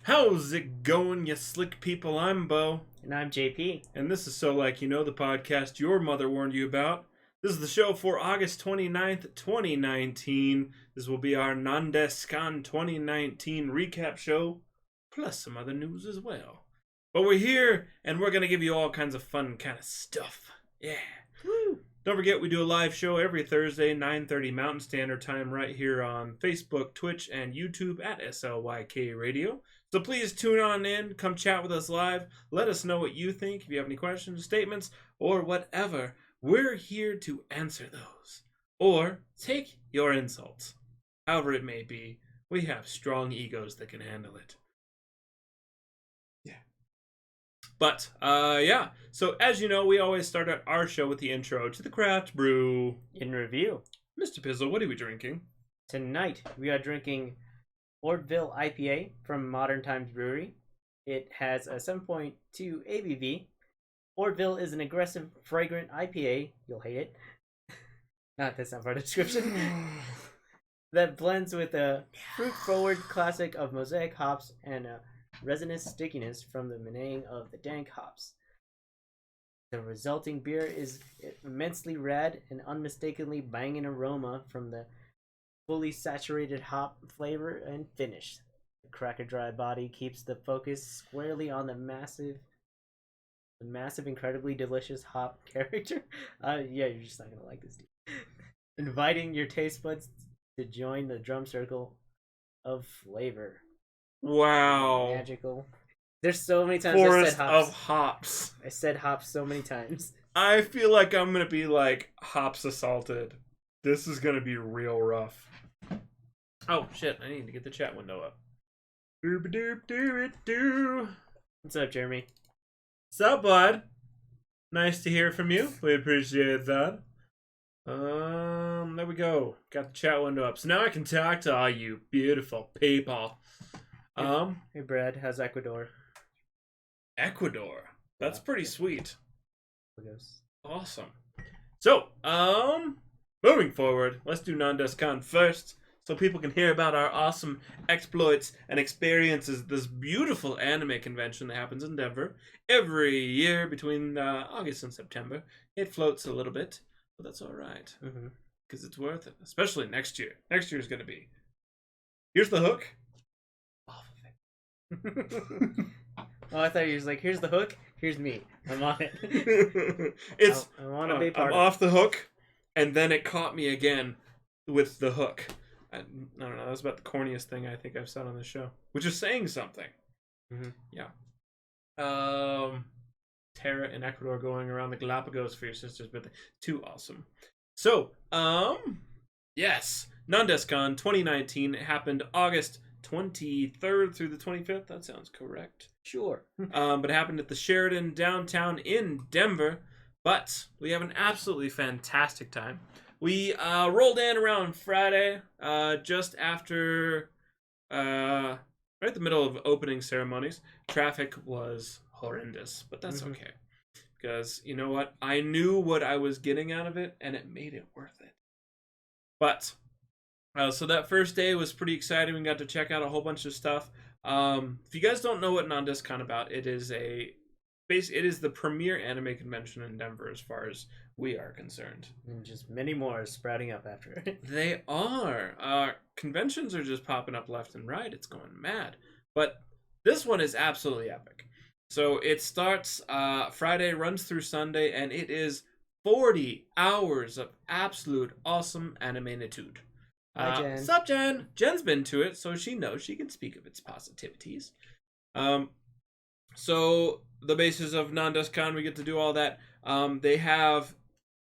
How's it going, you slick people? I'm Bo. And I'm JP. And this is So Like You Know, the podcast your mother warned you about. This is the show for August 29th, 2019. This will be our Nandescan 2019 recap show, plus some other news as well. But we're here, and we're going to give you all kinds of fun kind of stuff. Yeah. Woo! Don't forget, we do a live show every Thursday, 9:30 Mountain Standard Time, right here on Facebook, Twitch, and YouTube at SLYK Radio. So please tune on in, come chat with us live, let us know what you think, if you have any questions, statements, or whatever. We're here to answer those. Or take your insults. However it may be, we have strong egos that can handle it. But, yeah. So, as you know, we always start our show with the intro to the craft brew. In review, Mr. Pizzle, what are we drinking? tonight we are drinking Fortville IPA from Modern Times Brewery. It has a 7.2 ABV. Fortville is an aggressive, fragrant IPA. You'll hate it. That's not part of the description. That blends with a fruit-forward classic of mosaic hops and a resinous stickiness from the manning of the dank hops. The resulting beer is immensely red and unmistakably banging aroma from the fully saturated hop flavor and finish. The cracker dry body keeps the focus squarely on the massive, incredibly delicious hop character. Yeah, you're just not gonna like this, dude. Inviting your taste buds to join the drum circle of flavor. Wow. Magical. There's so many times I Forest said hops. of hops. I said hops so many times. I feel like I'm going to be like hops assaulted. This is going to be real rough. Oh, shit. I need to get the chat window up. Doop-a-doop-doo-it-doo. What's up, Jeremy? What's up, bud? Nice to hear from you. We appreciate that. There we go. Got the chat window up. So now I can talk to all you beautiful people. Hey, Brad. How's Ecuador? Ecuador. That's pretty sweet. Goes. Awesome. So, moving forward, let's do Nandescan first, so people can hear about our awesome exploits and experiences at this beautiful anime convention that happens in Denver every year between August and September. It floats a little bit, but that's all right, because it's worth it, especially next year. Next year is going to be. Here's the hook. Oh, I thought you was like, here's the hook, here's me. I'm on it. It's I want to be part I'm of it. off the hook, and then it caught me again with the hook. I don't know. That was about the corniest thing I think I've said on this show, which is saying something. Yeah. Tara in Ecuador going around the Galapagos for your sister's birthday. Too awesome. So, yes, Nandescan 2019 happened August 23rd through the 25th. That sounds correct. Sure. But it happened at the Sheridan downtown in Denver. But we have an absolutely fantastic time. We rolled in around Friday, just after, right at the middle of opening ceremonies. Traffic was horrendous, but that's okay. Because, you know what? I knew what I was getting out of it, and it made it worth it. But so that first day was pretty exciting. We got to check out a whole bunch of stuff. If you guys don't know what Nandescan about, it is the premier anime convention in Denver as far as we are concerned. And just many more sprouting up after it. They are. Conventions are just popping up left and right. It's going mad. But this one is absolutely epic. So it starts Friday, runs through Sunday, and it is 40 hours of absolute awesome anime-nitude. Hi, Jen. Sup, Jen? Jen's been to it, so she knows she can speak of its positivities. So the basis of Nandescan, we get to do all that. They have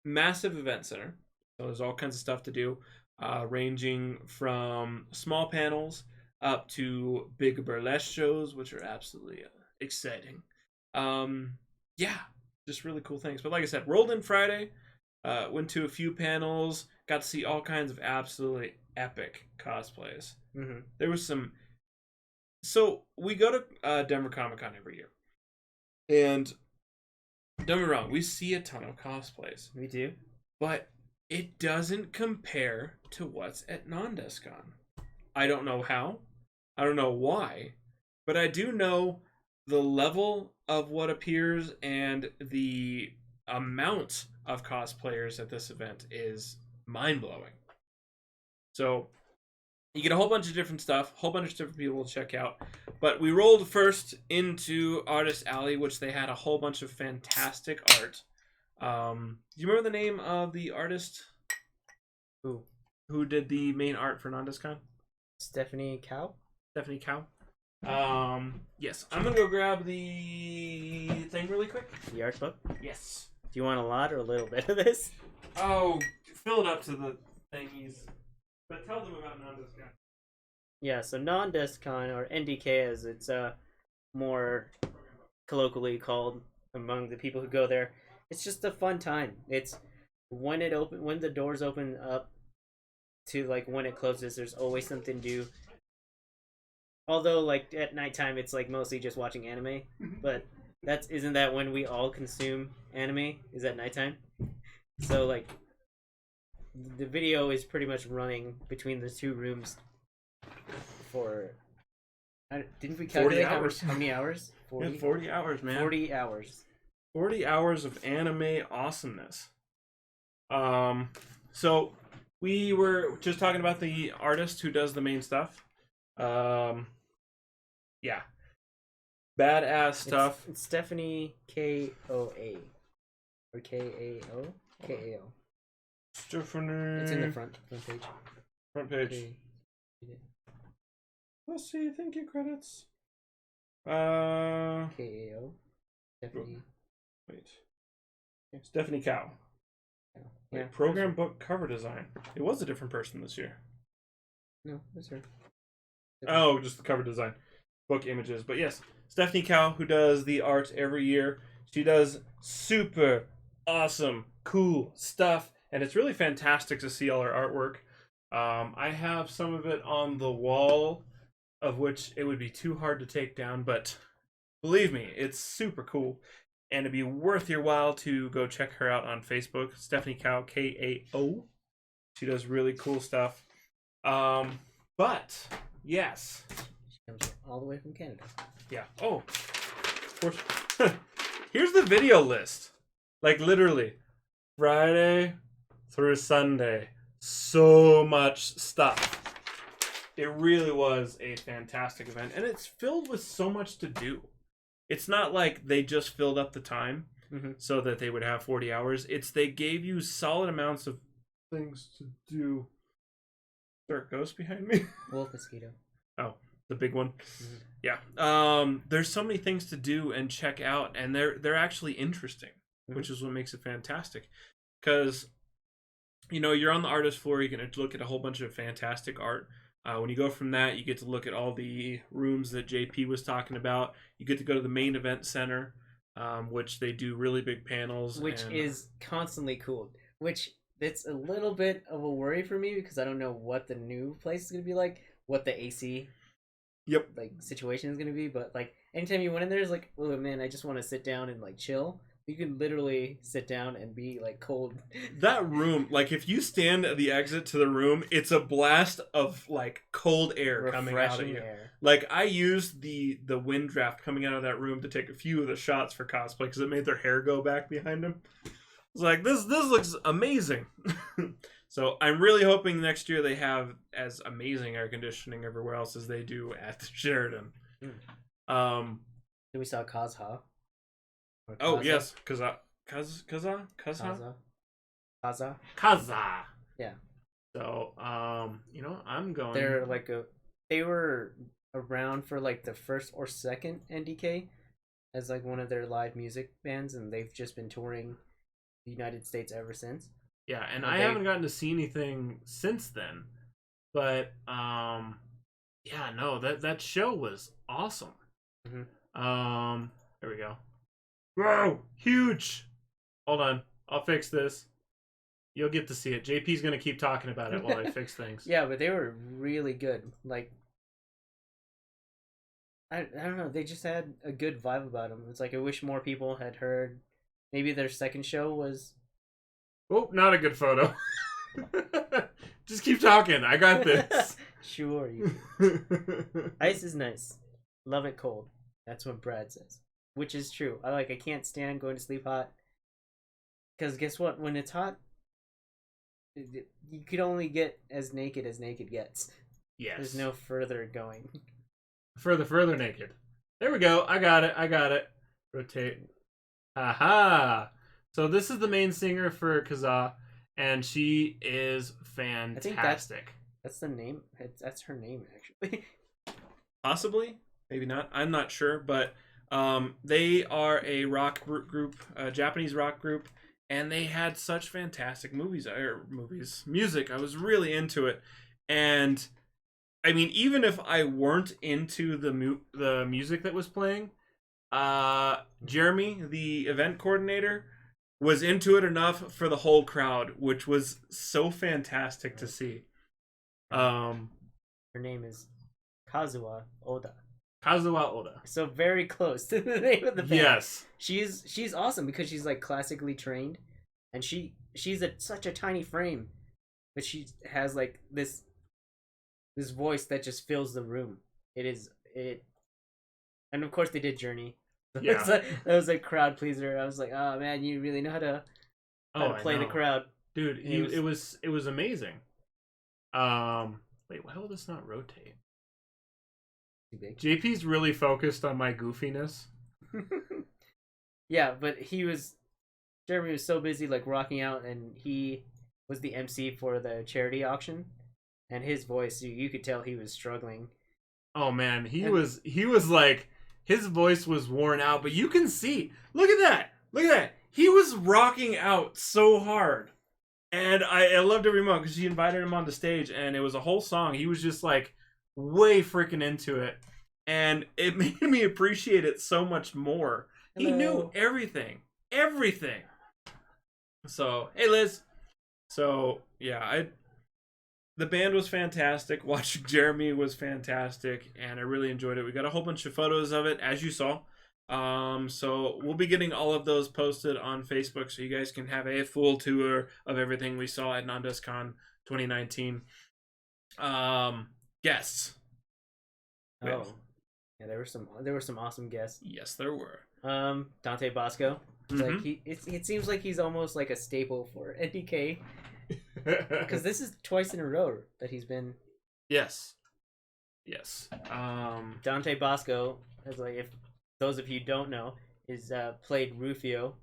massive event center, so there's all kinds of stuff to do, ranging from small panels up to big burlesque shows, which are absolutely exciting. Yeah, just really cool things. But like I said, rolled in Friday, went to a few panels, got to see all kinds of absolutely epic cosplays. There was some. So we go to Denver Comic Con every year, and don't get me wrong, we see a ton of cosplays. Me too. But it doesn't compare to what's at Nandescan. I don't know how. I don't know why. but I do know the level of what appears and the amount of cosplayers at this event is mind blowing. So you get a whole bunch of different stuff, a whole bunch of different people to check out. But we rolled first into Artist Alley, which they had a whole bunch of fantastic art. Do you remember the name of the artist? Who did the main art for NondisCon? Stephanie Cow. Stephanie Cow. Yes. I'm gonna go grab the thing really quick. The art book. Yes. Do you want a lot or a little bit of this? Oh, fill it up to the thingies. But tell them about NondisCon. Yeah, so NondisCon, or NDK as it's more colloquially called among the people who go there, it's just a fun time. It's when the doors open up to like when it closes, there's always something to do. Although like at nighttime it's like mostly just watching anime, but isn't that when we all consume anime? Is at nighttime? So like the video is pretty much running between the two rooms for didn't we calculate 40 hours. how many hours? 40? 40 hours, man. 40 hours. 40 hours of anime awesomeness. So we were just talking about the artist who does the main stuff. Yeah. Badass stuff. It's Stephanie K-O-A. Or K-A-O? K-A-O. Stephanie. It's in the front page. Front page. Let's see. Thank you, credits. K-A-O. Stephanie. Wait. Stephanie Cow. Yeah. Program book cover design. It was a different person this year. No, that's her. Oh, just the cover design. Book images. But yes, Stephanie Cow, who does the art every year. She does super awesome, cool stuff. And it's really fantastic to see all her artwork. I have some of it on the wall, of which it would be too hard to take down. But believe me, it's super cool. And it'd be worth your while to go check her out on Facebook. Stephanie Cow, K-A-O. She does really cool stuff. But, yes. She comes all the way from Canada. Yeah. Oh, of course. Here's the video list. Like, literally. Friday through Sunday. So much stuff. It really was a fantastic event. And it's filled with so much to do. It's not like they just filled up the time so that they would have 40 hours. It's they gave you solid amounts of things to do. There a ghost behind me? Wolf mosquito. Oh, the big one. Yeah. There's so many things to do and check out, and they're actually interesting, which is what makes it fantastic. Because, you know, you're on the artist floor, you can look at a whole bunch of fantastic art. When you go from that, you get to look at all the rooms that JP was talking about. You get to go to the main event center, which they do really big panels. Which is constantly cool. Which it's a little bit of a worry for me because I don't know what the new place is going to be like, what the AC situation is going to be. But like anytime you went in there, it's like, oh man, I just want to sit down and like chill. You can literally sit down and be like cold. That room, like if you stand at the exit to the room, it's a blast of like cold air coming out of you. Air. Like I used the wind draft coming out of that room to take a few of the shots for cosplay because it made their hair go back behind them. It's like this looks amazing. So I'm really hoping next year they have as amazing air conditioning everywhere else as they do at the Sheridan. Then we saw Kazha. Oh yes, Kaza. Yeah. So you know, I'm going. They were around for like the first or second NDK as like one of their live music bands, and they've just been touring the United States ever since. Yeah, and I haven't gotten to see anything since then, but yeah, no, that show was awesome. There we go. Whoa, huge! Hold on, I'll fix this. You'll get to see it. JP's gonna keep talking about it while I fix things. Yeah, but they were really good. Like, I don't know, they just had a good vibe about them. It's like I wish more people had heard. Maybe their second show was. Oh, not a good photo. Just keep talking. I got this. Sure. Ice is nice. love it cold. That's what Brad says, which is true. I can't stand going to sleep hot because guess what? When it's hot, you could only get as naked gets. Yes. There's no further going. Further naked. There we go. I got it. Rotate. Aha. So this is the main singer for Kazaa, and she is fantastic. I think that's the name. That's her name, actually. Possibly. Maybe not. I'm not sure, but they are a rock group, a Japanese rock group, and they had such fantastic music. I was really into it, and I mean, even if I weren't into the music that was playing, Jeremy, the event coordinator, was into it enough for the whole crowd, which was so fantastic to see. Her name is Kazuha Oda. Kazuha Oda. So very close to the name of the band. Yes. She's awesome because she's classically trained, and she's such a tiny frame, but she has this voice that just fills the room. And of course they did Journey. Yeah. That was a crowd pleaser. I was like, oh man, you really know how to play the crowd, dude. It was amazing. Wait, why will this not rotate? Too big. JP's really focused on my goofiness. Yeah, but Jeremy was so busy rocking out, and he was the MC for the charity auction, and his voice, you could tell he was struggling. Oh man, he was like, his voice was worn out, but you can see, look at that, he was rocking out so hard, and I loved every moment because she invited him on the stage, and it was a whole song. He was just way freaking into it, and it made me appreciate it so much more. Hello. He knew everything. So, hey Liz. So, yeah, the band was fantastic. Watching Jeremy was fantastic, and I really enjoyed it. We got a whole bunch of photos of it, as you saw. So we'll be getting all of those posted on Facebook, so you guys can have a full tour of everything we saw at NandesCon 2019. Guests. Oh, yeah, there were some awesome guests. Yes, there were. Dante Bosco. It seems like he's almost like a staple for NDK. Because this is twice in a row that he's been. Yes. Dante Bosco, as if those of you don't know, is played Rufio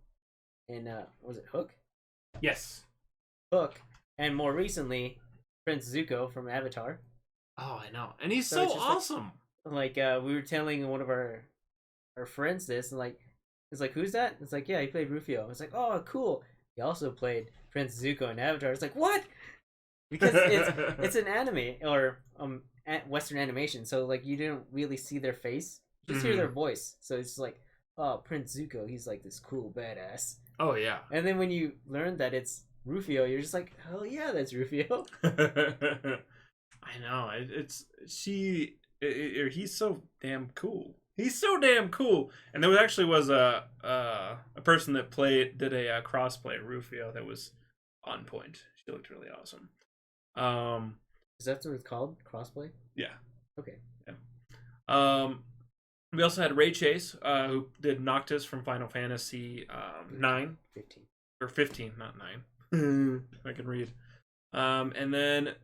in was it Hook? Yes. Hook, and more recently, Prince Zuko from Avatar. Oh, I know, and he's so awesome. We were telling one of our friends this, and it's who's that? It's yeah, he played Rufio. It's oh, cool. He also played Prince Zuko in Avatar. It's what? Because it's an anime or Western animation, so you didn't really see their face, you just hear their voice. So it's oh, Prince Zuko, he's this cool badass. Oh yeah. And then when you learn that it's Rufio, you're just hell yeah, that's Rufio. I know. He's so damn cool. He's so damn cool. And there was a person that did a crossplay Rufio that was on point. She looked really awesome. Is that what it's called? Crossplay? Yeah. Okay. Yeah. We also had Ray Chase, who did Noctis from Final Fantasy 9. 15. Or 15, not 9. I can read. And then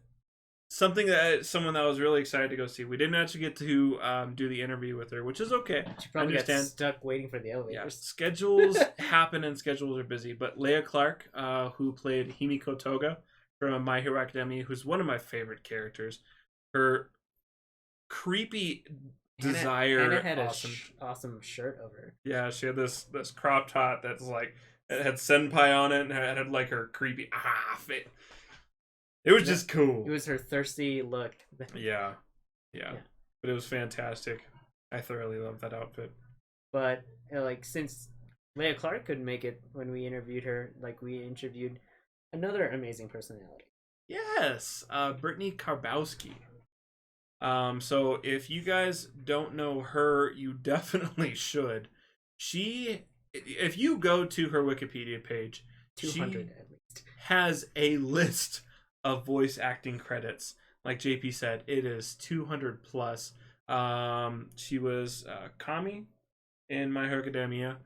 someone that I was really excited to go see. We didn't actually get to do the interview with her, which is okay. She probably got stuck waiting for the elevators. Yeah, schedules happen and schedules are busy. But Leia Clark, who played Himiko Toga from My Hero Academia, who's one of my favorite characters, her creepy desire. Hannah had an awesome shirt over her. Yeah, she had this crop top that's it had senpai on it, and it had her creepy fit. It was just cool. It was her thirsty look. Yeah. But it was fantastic. I thoroughly loved that outfit. But since Leia Clark couldn't make it when we interviewed her, we interviewed another amazing personality. Yes, Brittany Karbowski. So if you guys don't know her, you definitely should. If you go to her Wikipedia page, 200 at least, has a list of voice acting credits. Like JP said, it is 200 plus. She was Kami in My Hero Academia.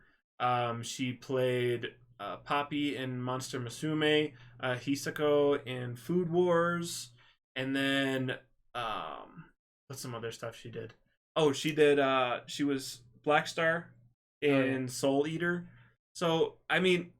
She played Poppy in Monster Musume, Hisako in Food Wars, and then what's some other stuff she did? Oh, she did. She was Black Star in Soul Eater. So I mean,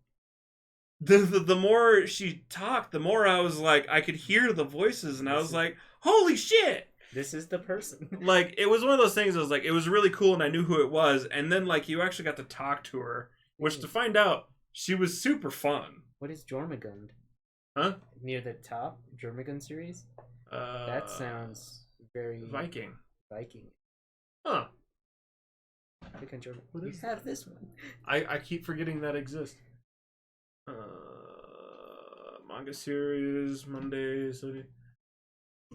the more she talked, the more I was like, I could hear the voices, and I was like, holy shit! This is the person. Like, it was one of those things. I was like, it was really cool, and I knew who it was. And then like you actually got to talk to her, which to find out she was super fun. What is Jormungand? Huh? Near the top, Jormungand series. That sounds very Viking. Viking. Huh? Click on Jormungand. You have this one. I keep forgetting that exists. Manga series Mondays.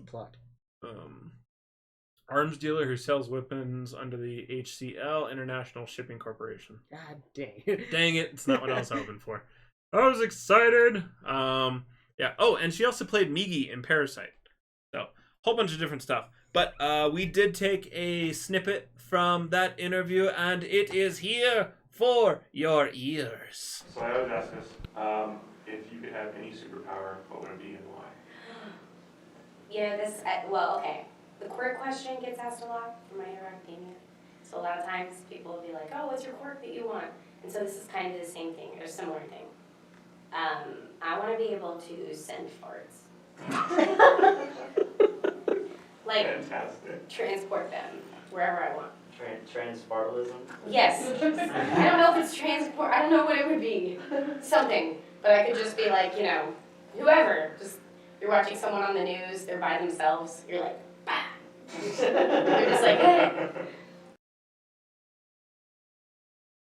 Plot. Arms dealer who sells weapons under the HCL International Shipping Corporation. God dang. Dang it! It's not what I was hoping for. I was excited. Yeah. Oh, and she also played Migi in Parasite. So, whole bunch of different stuff. But we did take a snippet from that interview, and it is here for your ears. So I always ask this, if you could have any superpower, what would it be and why? Yeah, well, okay. The quirk question gets asked a lot from My Hero Academia. So a lot of times people will be like, oh, what's your quirk that you want? And so this is kind of the same thing, or a similar thing. I want to be able to send farts. Like, fantastic. transport them wherever I want. Transpartalism? Yes. I don't know if it's transport, I don't know what it would be. Something. But I could just be like, whoever. Just, you're watching someone on the news, they're by themselves, you're like, bah. You're just like, eh.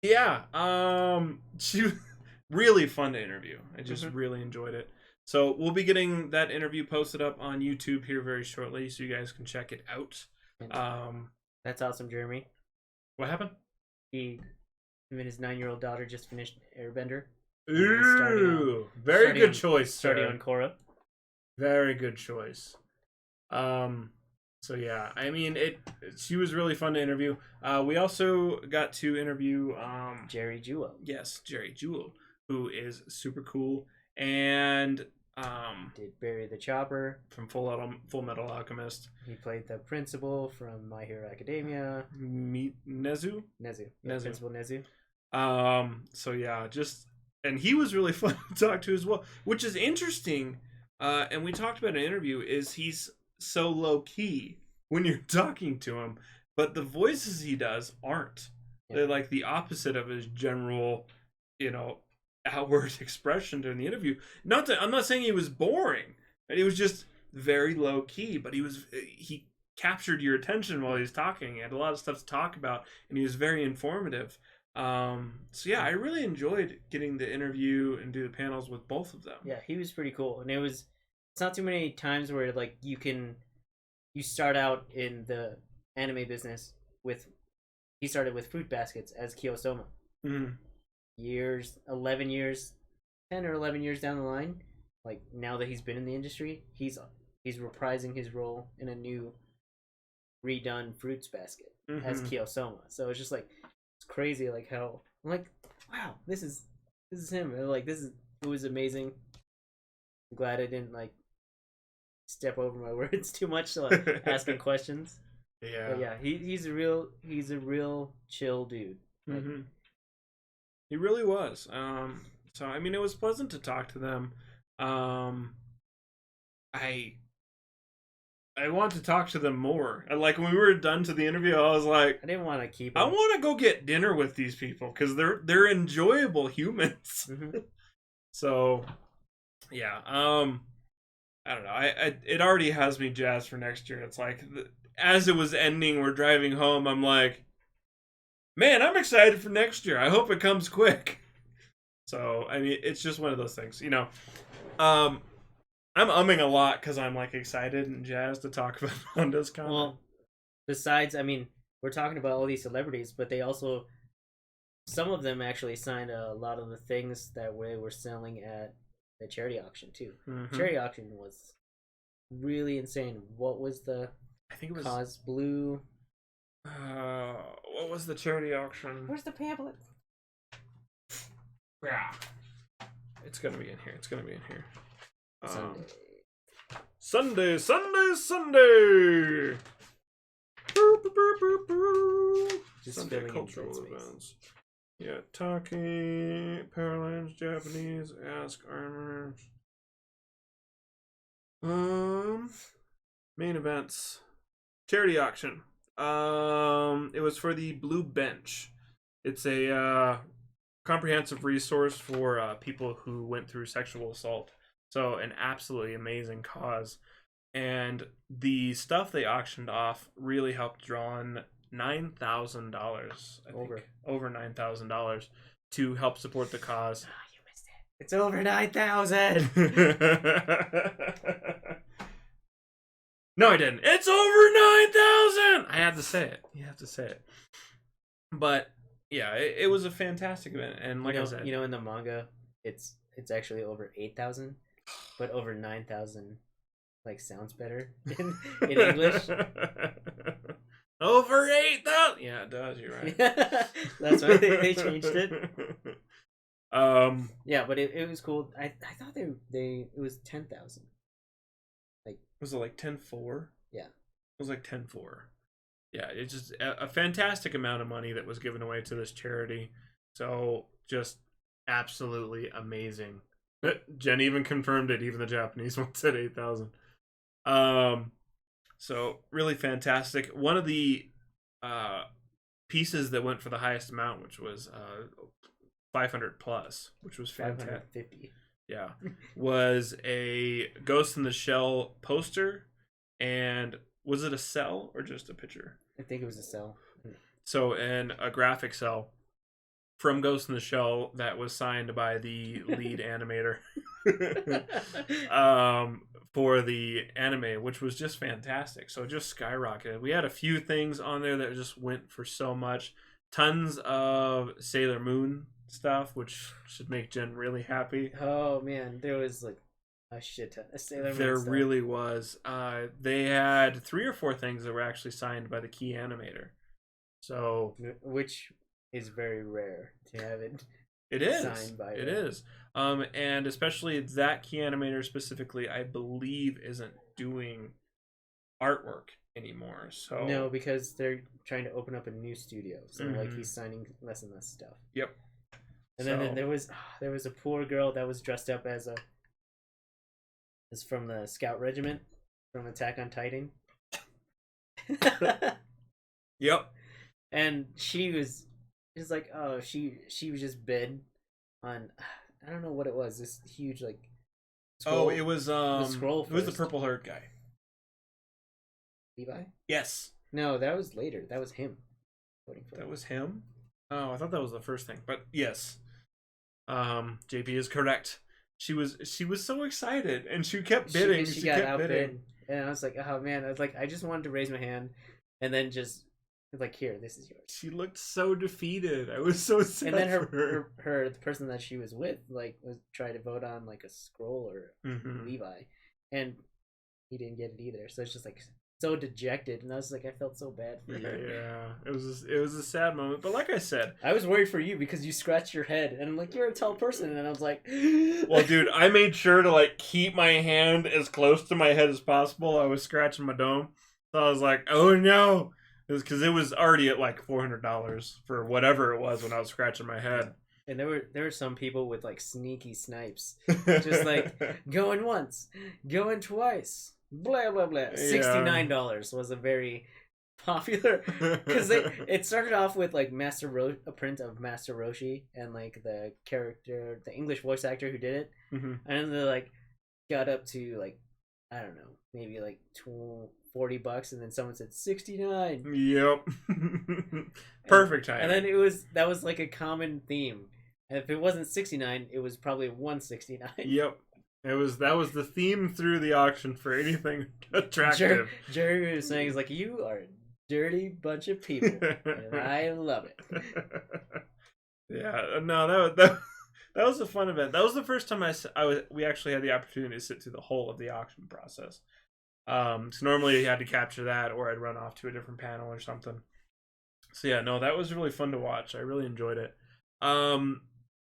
Yeah, she was really fun to interview. I just really enjoyed it. So we'll be getting that interview posted up on YouTube here very shortly, so you guys can check it out. That's awesome, Jeremy. What happened? Him and his 9-year-old daughter just finished Airbender. Ooh, very good choice, Starting sir. on Korra. Very good choice. So yeah, I mean, she was really fun to interview. We also got to interview Jerry Jewell. Yes, Jerry Jewell, who is super cool, and Did Barry the Chopper from Full Metal Alchemist. He played the principal from My Hero Academia. Nezu. Principal Nezu. So yeah, and he was really fun to talk to as well, which is interesting. And we talked about in an interview, is he's so low key when you're talking to him, but the voices he does aren't. Yeah. They're like the opposite of his general, outward expression during the interview. I'm not saying he was boring, but he was just very low key, but he captured your attention while he was talking. He had a lot of stuff to talk about, and he was very informative. So yeah, I really enjoyed getting the interview and do the panels with both of them. Yeah, he was pretty cool, and it's not too many times where like you start out in the anime business he started with fruit baskets as Kiyosoma. Mm-hmm. 10 or 11 years down the line, like now that he's been in the industry, he's reprising his role in a new redone fruits basket as Kiyosoma. So it's just like, it's crazy, like how I'm like, wow, this is him. And like it was amazing. I'm glad I didn't like step over my words too much to like asking questions. Yeah, but yeah, he's a real chill dude. Like, he really was. So I mean, it was pleasant to talk to them. I want to talk to them more. And like when we were done to the interview, I was like, I didn't want to keep him. I want to go get dinner with these people because they're enjoyable humans. So yeah, I don't know. It already has me jazzed for next year. It's like as it was ending, we're driving home. I'm like, man, I'm excited for next year. I hope it comes quick. So I mean, it's just one of those things, I'm umming a lot because I'm like excited and jazzed to talk about Honda's comment. Well, besides, I mean, we're talking about all these celebrities, but some of them actually signed a lot of the things that we were selling at the charity auction too. Charity auction was really insane. What was I think it was Cause Blue. What was the charity auction? Where's the pamphlet? Yeah. It's gonna be in here. It's gonna be in here. Sunday. Sunday. Just Sunday filling in cultural dead space. events. Yeah, talking, Paralands, Japanese, Ask Armor. Main events. Charity auction. It was for the Blue Bench. It's a comprehensive resource for people who went through sexual assault. So an absolutely amazing cause. And the stuff they auctioned off really helped draw in $9,000. Over $9,000 to help support the cause. Oh, you missed it. It's over 9,000. No, I didn't. It's over 9,000. I had to say it. You have to say it. But yeah, it was a fantastic event, and like I said, in the manga, it's actually over 8,000, but over 9,000, like sounds better in English. Over 8,000. Yeah, it does. You're right. That's why they changed it. Yeah, but it was cool. I thought it was 10,000. Was it like 10-4? Yeah. It was like 10-4. Yeah, it's just a fantastic amount of money that was given away to this charity. So just absolutely amazing. Jen even confirmed it. Even the Japanese one said 8,000. So really fantastic. One of the pieces that went for the highest amount, which was 500 plus, which was fantastic. 550. Yeah, was a Ghost in the Shell poster, and was it a cell or just a picture? I think it was a cell. So, and a graphic cell from Ghost in the Shell that was signed by the lead animator for the anime, which was just fantastic. So it just skyrocketed. We had a few things on there that just went for so much. Tons of Sailor Moon stuff, which should make Jen really happy. Oh man, there was like a shit ton of Sailor Moon There stuff. really was. They had 3 or 4 things that were actually signed by the key animator. So, which is very rare to have it. It is. Signed by it is. And especially that key animator specifically, I believe, isn't doing artwork anymore. So no, because they're trying to open up a new studio, so like he's signing less and less stuff. Yep. And then there was a poor girl that was dressed up as from the Scout Regiment from Attack on Titan. Yep. And she was like, oh, she was just bed on, I don't know what it was, this huge like scroll. It was scroll it was the purple haired guy. Levi? Yes. No, that was later. That was him. That was him? Oh, I thought that was the first thing. But yes. JP is correct. She was so excited, and she kept bidding. She got outbid, and I was like, oh man, I just wanted to raise my hand, and then just like, here, this is yours. She looked so defeated. I was so sad. And then her the person that she was with like was trying to vote on like a scroll or Levi, and he didn't get it either. So it's just like so dejected, and I was like, I felt so bad for you. Yeah, it was a sad moment, but like I said, I was worried for you because you scratched your head, and I'm like, you're a tall person, and I was like, well, dude, I made sure to like keep my hand as close to my head as possible. I was scratching my dome, so I was like, oh no, because it was already at like $400 for whatever it was when I was scratching my head. And there were some people with like sneaky snipes, just like going once, going twice. Blah blah blah. $69 was a very popular because it started off with like a print of Master Roshi and like the English voice actor who did it, and then they like got up to like, I don't know, maybe like $40, and then someone said 69. Yep. Perfect time. And then that was like a common theme. And if it wasn't 69, it was probably 169. Yep. That was the theme through the auction for anything attractive. Jerry was saying, "Is like, you are a dirty bunch of people, and I love it." Yeah, no, that was a fun event. That was the first time we actually had the opportunity to sit through the whole of the auction process. So normally you had to capture that, or I'd run off to a different panel or something. So yeah, no, that was really fun to watch. I really enjoyed it.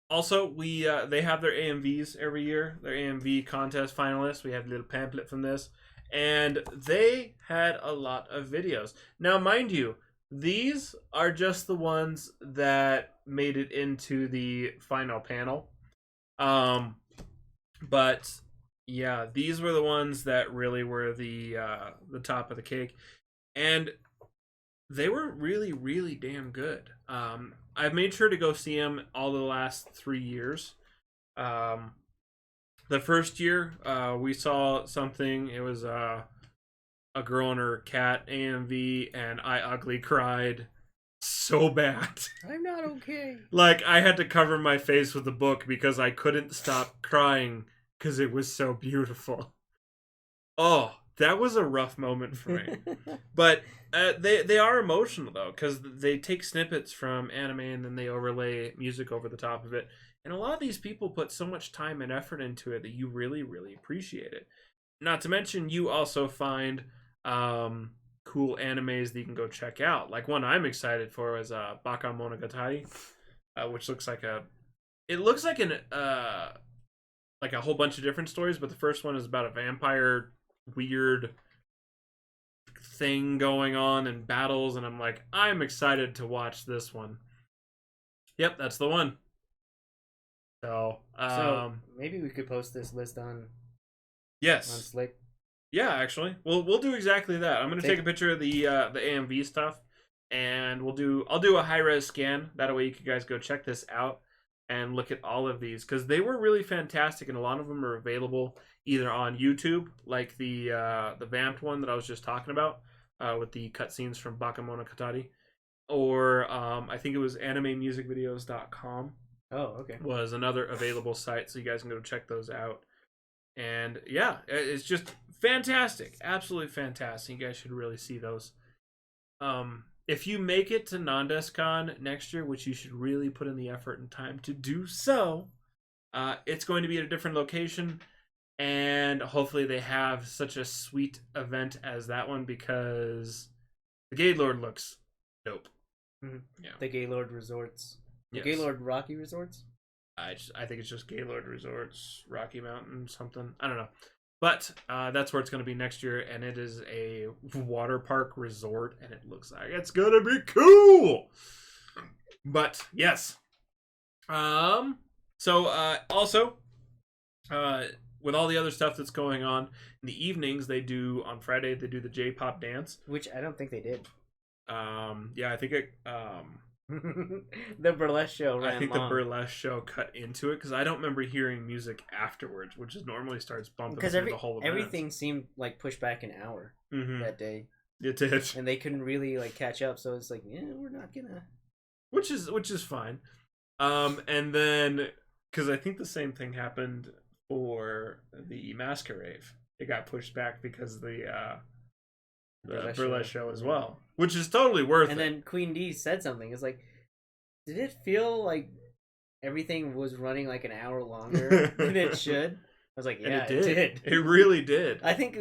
Also, we they have their AMVs every year. Their AMV contest finalists. We have a little pamphlet from this, and they had a lot of videos. Now, mind you, these are just the ones that made it into the final panel. But yeah, these were the ones that really were the top of the cake, and they were really, really damn good. I've made sure to go see them all the last 3 years. The first year, we saw something. It was a girl and her cat AMV, and I ugly cried so bad. I'm not okay. Like, I had to cover my face with the book because I couldn't stop crying because it was so beautiful. Oh, that was a rough moment for me. But they are emotional, though, because they take snippets from anime and then they overlay music over the top of it. And a lot of these people put so much time and effort into it that you really, really appreciate it. Not to mention, you also find cool animes that you can go check out. Like, one I'm excited for is Baka Monogatari, which looks like it looks like like a whole bunch of different stories, but the first one is about a vampire weird thing going on and battles, and I'm like, I'm excited to watch this one. Yep, that's the one. So maybe we could post this list on yes, Slick. yeah, actually, we'll do exactly that. I'm gonna take a picture of the AMV stuff, and I'll do a high res scan. That way, you can guys go check this out and look at all of these because they were really fantastic, and a lot of them are available either on YouTube, like the vamped one that I was just talking about, with the cutscenes from Bakemonogatari, or I think it was animemusicvideos.com. Oh, okay. Was another available site, so you guys can go check those out. And yeah, it's just fantastic, absolutely fantastic. You guys should really see those. If you make it to NandesCon next year, which you should really put in the effort and time to do so, it's going to be at a different location, and hopefully they have such a sweet event as that one because the Gaylord looks dope. Mm-hmm. Yeah, the Gaylord Resorts. The yes. Gaylord Rocky Resorts? I think it's just Gaylord Resorts, Rocky Mountain, something. I don't know. But that's where it's going to be next year, and it is a water park resort, and it looks like it's going to be cool. But, yes. So, also, with all the other stuff that's going on, in the evenings, on Friday, they do the J-pop dance. Which I don't think they did. Yeah, I think it... the burlesque show ran I think long. the burlesque show cut into it because I don't remember hearing music afterwards, which is normally starts bumping through the whole event. Everything seemed like pushed back an hour that day. It did, and they couldn't really like catch up. So it's like, yeah, we're not gonna. Which is fine. And then because I think the same thing happened for the Masquerade, it got pushed back because the burlesque show as well, which is totally worth it. And then Queen D said something. It's like, did it feel like everything was running like an hour longer than it should? I was like, yeah, it did. It really did. I think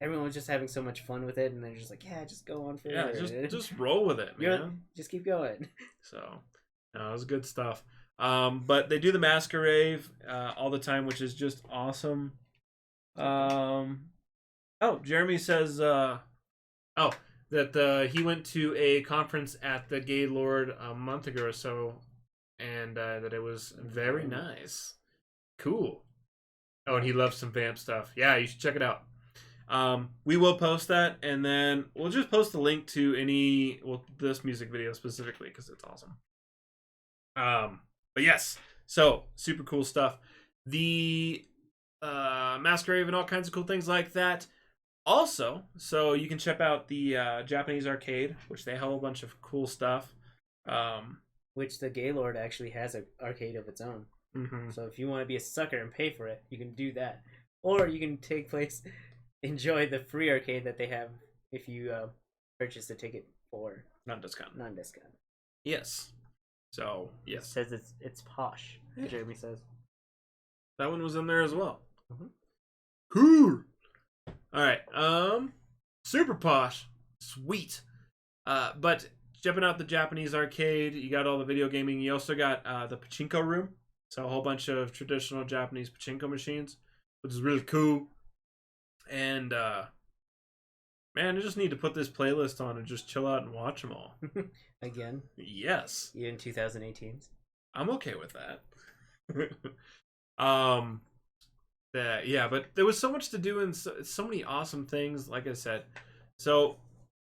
everyone was just having so much fun with it, and they're just like, yeah, just go on for it. Yeah, just roll with it, man. Just keep going. So, no, it was good stuff. But they do the Masquerade all the time, which is just awesome. Oh, Jeremy says, that he went to a conference at the Gaylord a month ago or so, and that it was very nice. Cool. Oh, and he loves some vamp stuff. Yeah, you should check it out. We will post that, and then we'll just post the link to this music video specifically because it's awesome. But yes, so super cool stuff. The Masquerade and all kinds of cool things like that. Also, so you can check out the Japanese arcade, which they have a whole bunch of cool stuff. Which the Gaylord actually has an arcade of its own. Mm-hmm. So if you want to be a sucker and pay for it, you can do that. Or you can enjoy the free arcade that they have if you purchase the ticket for non-discount. Yes. So, yes. It says it's posh, yeah. Jeremy says. That one was in there as well. Mm-hmm. Cool. All right. Super posh. Sweet. But Stepping out the Japanese arcade, you got all the video gaming. You also got the pachinko room, so a whole bunch of traditional Japanese pachinko machines, which is really cool. And man, I just need to put this playlist on and just chill out and watch them all. Again, Yes, in 2018. I'm okay with that. Yeah, but there was so much to do and so many awesome things. Like I said, so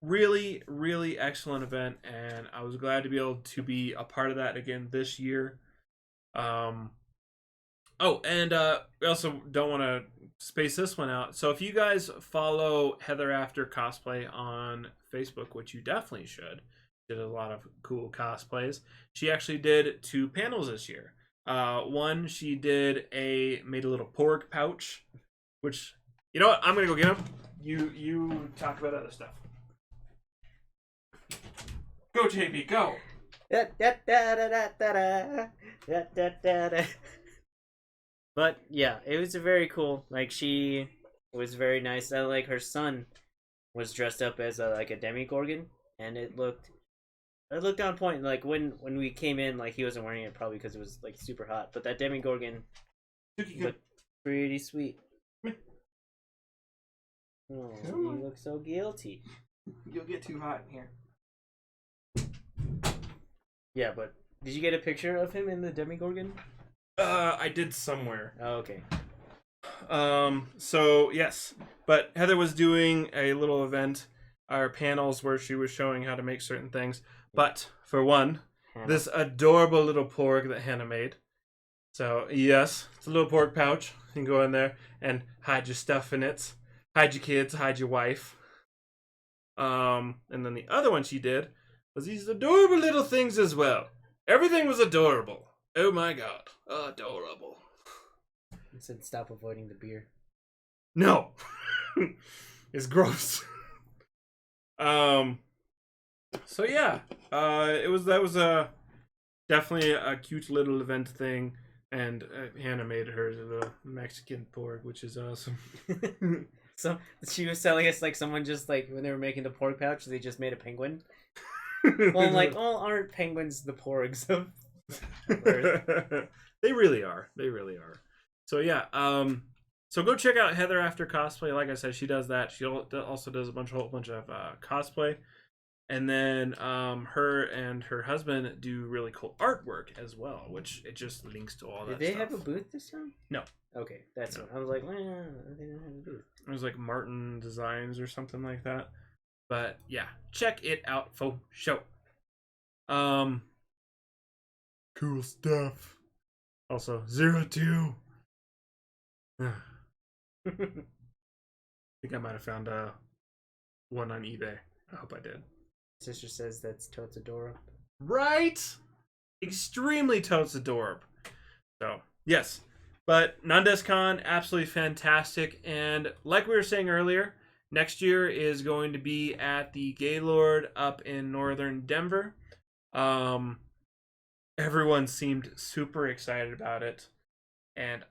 really, really excellent event, and I was glad to be able to be a part of that again this year. Oh, and we also don't want to space this one out. So if you guys follow Heather After Cosplay on Facebook, which you definitely should, did a lot of cool cosplays. She actually did 2 panels this year. One, she made a little porg pouch, which, you know what, I'm gonna go get him. You talk about other stuff. Go, JB, go. But yeah, it was a very cool. Like, she was very nice. Like, her son was dressed up as a demigorgon, and it looked on point. Like, when we came in, like, he wasn't wearing it probably because it was like super hot. But that demigorgon looked pretty sweet. Oh, you look so guilty. You'll get too hot in here. Yeah, but did you get a picture of him in the demigorgon? I did somewhere. Oh, okay. So yes, but Heather was doing a little event, our panels where she was showing how to make certain things. But for one, Hannah. this adorable little porg that Hannah made. So yes, it's a little porg pouch. You can go in there and hide your stuff in it. Hide your kids, hide your wife. And then the other one she did was these adorable little things as well. Everything was adorable. Oh my god, adorable. It said stop avoiding the beer. No. It's gross. So yeah, that was definitely a cute little event thing, and Hannah made her the Mexican pork, which is awesome. So she was telling us like someone just like when they were making the pork pouch, they just made a penguin. Well, I'm like, oh, aren't penguins the porgs of Earth? They really are. They really are. So yeah, so go check out Heather After Cosplay. Like I said, she does that. She also does a whole bunch of cosplay, and then her and her husband do really cool artwork as well, which it just links to all that. Did they stuff. have a booth this time? No. Okay, that's No. what I was like. Well, they didn't have a booth. It was like Martin Designs or something like that. But yeah, check it out for sure. Cool stuff. Also, 02. I think I might have found one on eBay. I hope I did. Sister says that's totes adorable. Right? Extremely totes adorable. So, yes. But NandesCon, absolutely fantastic. And like we were saying earlier, next year is going to be at the Gaylord up in northern Denver. Everyone seemed super excited about it. And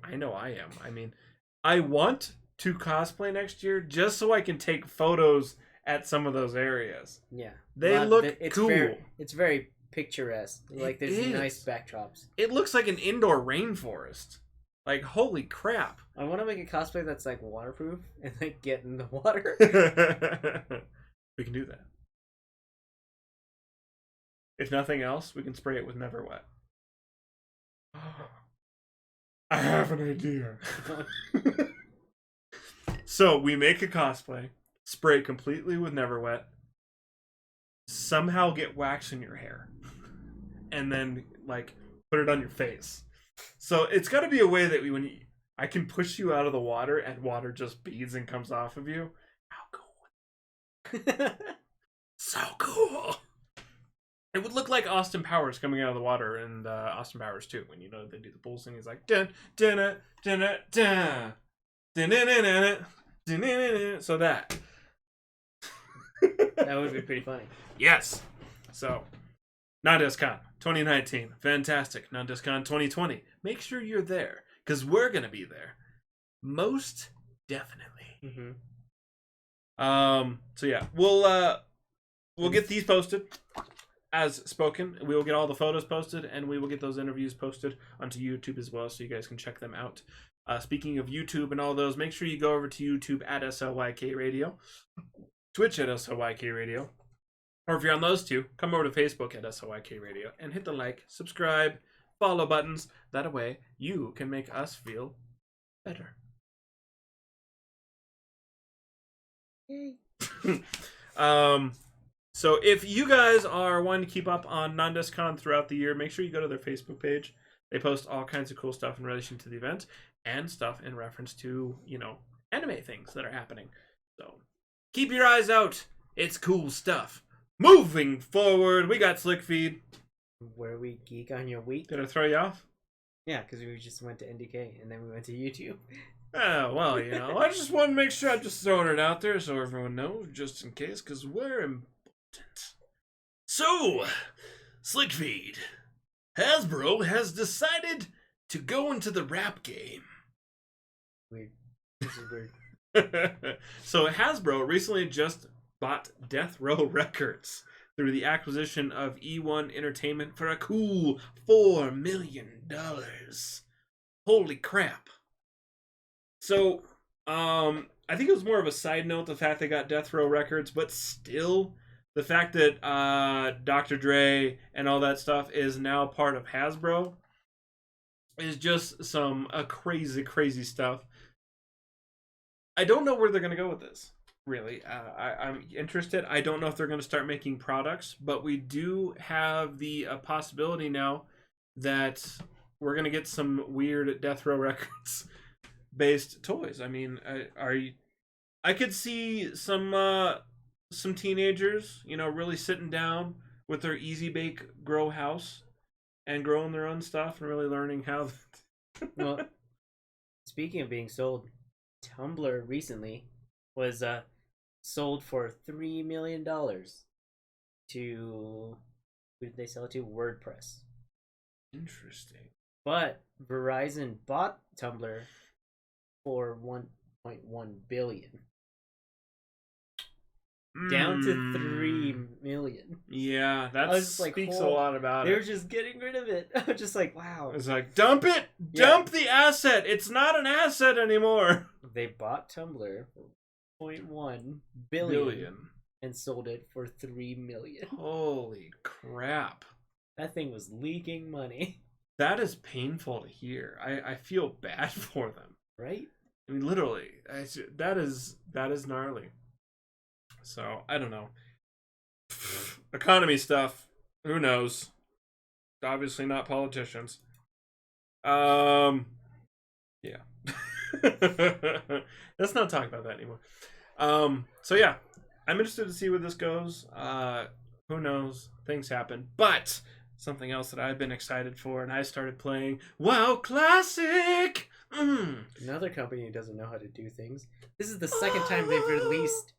I know I am. I mean, I want to cosplay next year just so I can take photos at some of those areas. Yeah. They look it's cool. It's very picturesque. Like, there's nice backdrops. It looks like an indoor rainforest. Like, holy crap. I want to make a cosplay that's like waterproof and like get in the water. We can do that. If nothing else, we can spray it with Never Wet. I have an idea. So we make a cosplay, spray it completely with Never Wet, somehow get wax in your hair, and then like put it on your face. So it's got to be a way that I can push you out of the water and water just beads and comes off of you. How cool! So cool. It would look like Austin Powers coming out of the water in Austin Powers 2 when they do the bull sing. He's like dun dun dun dun dun dun dun dun. So that would be pretty funny. Yes. So NandesCon 2019, fantastic. NandesCon 2020. Make sure you're there because we're gonna be there, most definitely. Mm-hmm. So yeah, we'll we'll get these posted as spoken. We will get all the photos posted, and we will get those interviews posted onto YouTube as well, so you guys can check them out. Speaking of YouTube and all those, make sure you go over to YouTube at SLYK Radio, Twitch at SLYK Radio, or if you're on those two, come over to Facebook at SLYK Radio and hit the like, subscribe, follow buttons. That way, you can make us feel better. Yay. So if you guys are wanting to keep up on Non-DeskCon throughout the year, make sure you go to their Facebook page. They post all kinds of cool stuff in relation to the event and stuff in reference to, anime things that are happening. So keep your eyes out. It's cool stuff. Moving forward, we got Slick Feed. Where we geek on your week. Did I throw you off? Yeah, because we just went to NDK and then we went to YouTube. Oh, well, I just want to make sure I'm just throwing it out there so everyone knows, just in case, because we're important. So, Slick Feed. Hasbro has decided to go into the rap game. Weird. This is weird. So, Hasbro recently just bought Death Row Records through the acquisition of E1 Entertainment for a cool $4 million. Holy crap. So, I think it was more of a side note, the fact they got Death Row Records, but still, the fact that Dr. Dre and all that stuff is now part of Hasbro is just some crazy, crazy stuff. I don't know where they're going to go with this, really. I'm interested. I don't know if they're going to start making products, but we do have the possibility now that we're going to get some weird Death Row Records based toys. I mean, I could see some teenagers, really sitting down with their Easy Bake Grow house and growing their own stuff and really learning how. Well, speaking of being sold, Tumblr recently was sold for $3 million to, who did they sell it to? WordPress. Interesting. But Verizon bought Tumblr for $1.1 billion. Down to 3 million. Yeah, that speaks a oh, lot about it. They were just getting rid of it. I'm just like, wow. It's like, dump it! Yeah. Dump the asset! It's not an asset anymore! They bought Tumblr for $0.1 billion and sold it for 3 million. Holy crap. That thing was leaking money. That is painful to hear. I feel bad for them. Right? I mean, literally. That is gnarly. So, I don't know. Economy stuff. Who knows? Obviously not politicians. Yeah. Let's not talk about that anymore. So yeah. I'm interested to see where this goes. Who knows? Things happen. But something else that I've been excited for, and I started playing WoW Classic! Another company who doesn't know how to do things. This is the second time they've released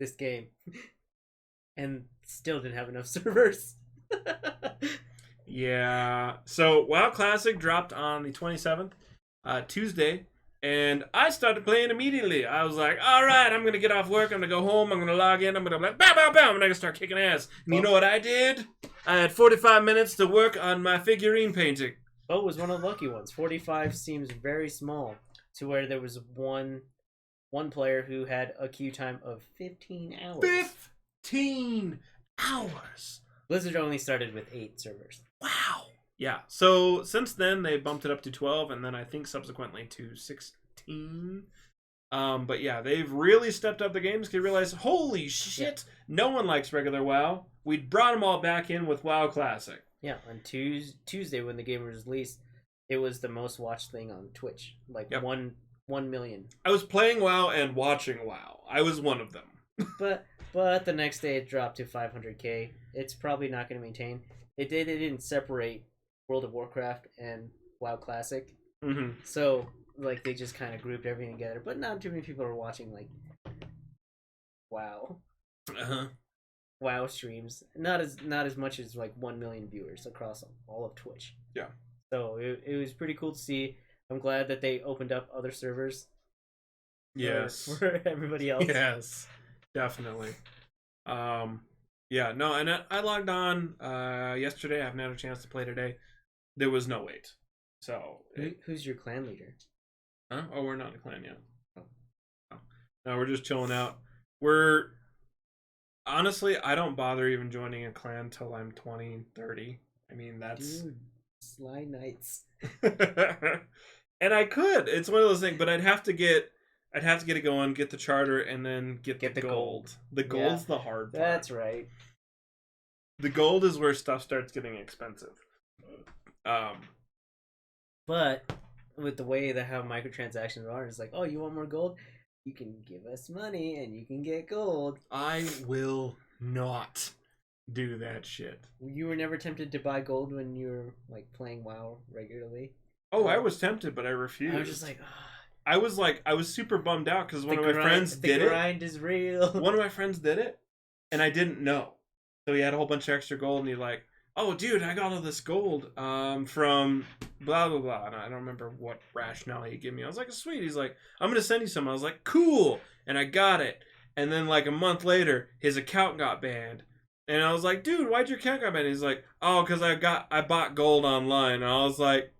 this game and still didn't have enough servers. Yeah. So WoW Classic dropped on the 27th, Tuesday, and I started playing immediately. I was like, all right, I'm going to get off work. I'm going to go home. I'm going to log in. I'm going to be like, bow, bow, bow. I'm going to start kicking ass. And you know what I did? I had 45 minutes to work on my figurine painting. Oh, it was one of the lucky ones. 45 seems very small to where there was one player who had a queue time of 15 hours. 15 hours. Blizzard only started with 8 servers. Wow. Yeah. So since then they bumped it up to 12, and then I think subsequently to 16. But yeah, they've really stepped up the games because they realized, holy shit, no one likes regular WoW. We brought them all back in with WoW Classic. Yeah, on Tuesday when the game was released, it was the most watched thing on Twitch. Like 1 million. I was playing WoW and watching WoW. I was one of them. But the next day it dropped to 500k. It's probably not going to maintain. It didn't separate World of Warcraft and WoW Classic. Mm-hmm. So like they just kind of grouped everything together. But not too many people are watching like WoW. WoW streams. Not as much as like 1 million viewers across all of Twitch. Yeah. So it was pretty cool to see. I'm glad that they opened up other servers. Yes. For everybody else. Yes. Definitely. Yeah, no, and I logged on yesterday. I haven't had a chance to play today. There was no wait. So, Who's your clan leader? huh? Oh, we're not in a clan yet. Oh. Oh. No, we're just chilling out. We're honestly, I don't bother even joining a clan till I'm 20, 30. I mean, that's Dude, Sly Knights. and I could. It's one of those things, but I'd have to get it going, get the charter, and then get the gold. The gold's the hard part. That's right. The gold is where stuff starts getting expensive. But with the way that how microtransactions are, it's like, oh, you want more gold? You can give us money and you can get gold. I will not do that shit. You were never tempted to buy gold when you were like playing WoW regularly? Oh, I was tempted, but I refused. I was just like, I was super bummed out because one of my friends did the it. grind is real. One of my friends did it, and I didn't know. So he had a whole bunch of extra gold, and he like, oh, dude, I got all this gold from blah, blah, blah. And I don't remember what rationale he gave me. I was like, sweet. He's like, I'm going to send you some. I was like, cool. And I got it. And then like a month later, his account got banned. And I was like, dude, why'd your account get banned? He's like, oh, because I bought gold online. And I was like,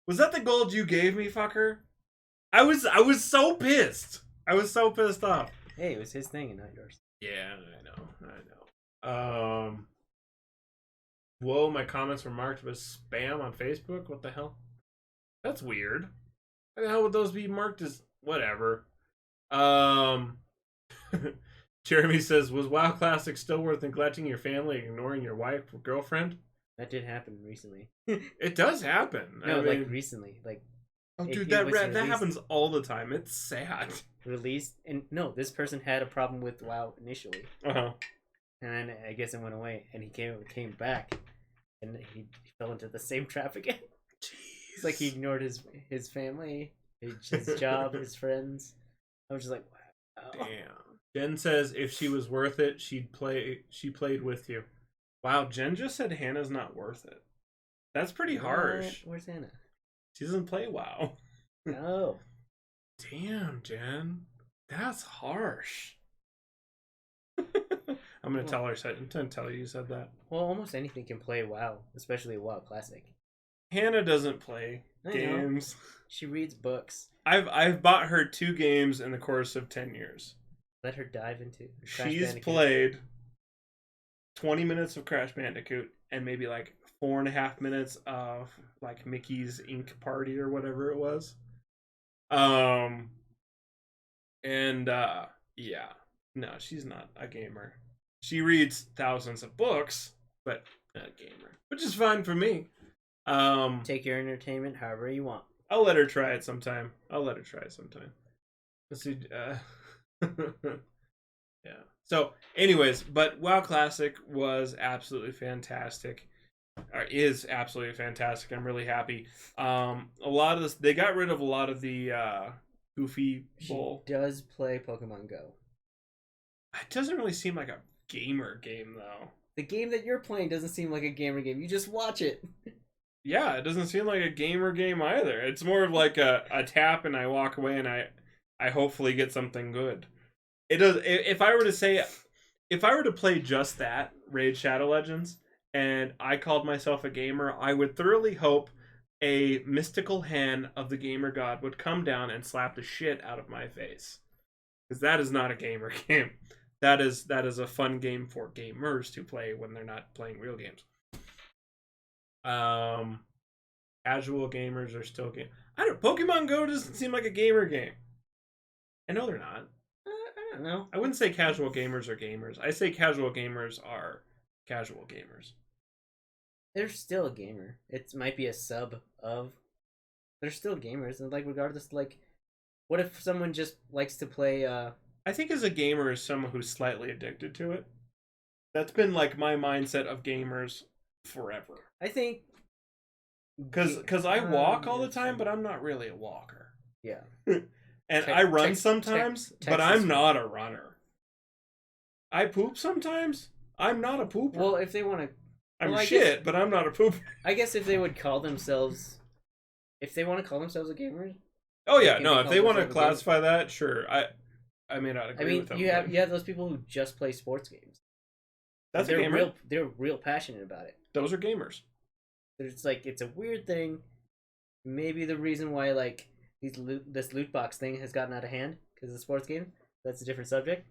was that the gold you gave me, fucker? I was so pissed. I was so pissed off. Hey, it was his thing and not yours. Yeah, I know. Whoa, my comments were marked as spam on Facebook? What the hell? That's weird. How the hell would those be marked as whatever? Jeremy says, was WoW Classic still worth neglecting your family, ignoring your wife or girlfriend? That did happen recently. It does happen. No, I mean, like recently. Like, oh, if dude, it that was that released- happens all the time. It's sad. released. And no, this person had a problem with WoW initially. Uh-huh. And then I guess it went away. And he came back. And he fell into the same trap again. Jeez. It's like he ignored his family, his job, his friends. I was just like, wow. Damn. Jen says if she was worth it, she played with you. Wow, Jen just said Hannah's not worth it. That's pretty harsh. Where's Hannah? She doesn't play WoW. No. Damn, Jen. That's harsh. I'm gonna tell her. I'm gonna tell you said that. Well, almost anything can play WoW, especially WoW Classic. Hannah doesn't play I know. games. She reads books. I've bought her 2 games in the course of 10 years. Let her dive into Crash She's Bandicoot. played 20 minutes of Crash Bandicoot and maybe like 4.5 minutes of like Mickey's Ink Party or whatever it was. Yeah. No, she's not a gamer. She reads thousands of books, but not a gamer. Which is fine for me. Take your entertainment however you want. I'll let her try it sometime. Let's see. Yeah. So, anyways, but WoW Classic was absolutely fantastic. Or is absolutely fantastic. I'm really happy. A lot of this, they got rid of a lot of the goofy bull. She does play Pokemon Go. It doesn't really seem like a gamer game, though. The game that you're playing doesn't seem like a gamer game. You just watch it. Yeah, it doesn't seem like a gamer game either. It's more of like a tap and I walk away and I hopefully get something good. It does. If I were to play just that, Raid Shadow Legends, and I called myself a gamer, I would thoroughly hope a mystical hand of the gamer god would come down and slap the shit out of my face. Because that is not a gamer game. That is a fun game for gamers to play when they're not playing real games. Casual gamers are still game. Pokemon Go doesn't seem like a gamer game. I know they're not. I don't know. I wouldn't say casual gamers are gamers. I say casual gamers are casual gamers. They're still a gamer. It might be a sub of. They're still gamers, and like regardless, like, what if someone just likes to play? I think as a gamer is someone who's slightly addicted to it. That's been like my mindset of gamers forever. I think. Because I walk all the time, but I'm not really a walker. Yeah. And I run sometimes, but Texas I'm not a runner. I poop sometimes. I'm not a pooper. Well, if they want to. I'm well, shit, but I'm not a pooper. I guess if they would call themselves. If they want to call themselves a gamer. Oh yeah, Can no. they If call they want to themselves a gamer? classify that, sure. I may not agree with them. you have those people who just play sports games. That's a they're gamer. they're real passionate about it. Those are gamers. It's like it's a weird thing. Maybe the reason why like this loot box thing has gotten out of hand because it's a sports game. That's a different subject.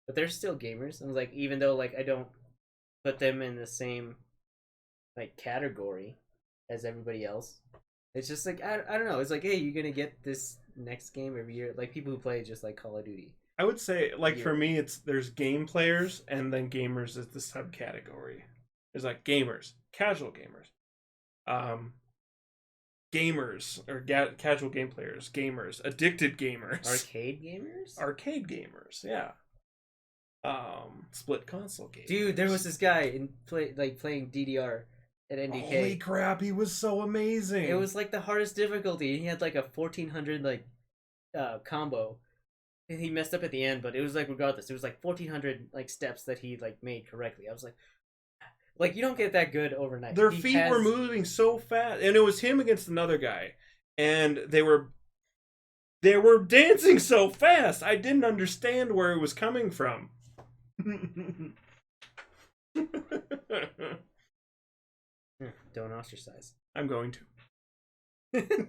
But they're still gamers. And like even though like I don't put them in the same like category as everybody else, it's just like I don't know. It's like, hey, you're gonna get this next game every year. Like people who play just like Call of Duty. I would say, like, for me, there's game players, and then gamers is the subcategory. There's like gamers, casual gamers, gamers or casual game players, gamers, addicted gamers, arcade gamers, yeah. Split console gamers. Dude, there was this guy playing DDR at NDK. Holy crap, he was so amazing. It was like the hardest difficulty. He had like a 1400 like combo. And he messed up at the end, but it was like regardless, it was like 1400 like steps that he like made correctly. I was like you don't get that good overnight. Their feet were moving so fast, and it was him against another guy, and they were dancing so fast. I didn't understand where it was coming from. Don't ostracize. I'm going to.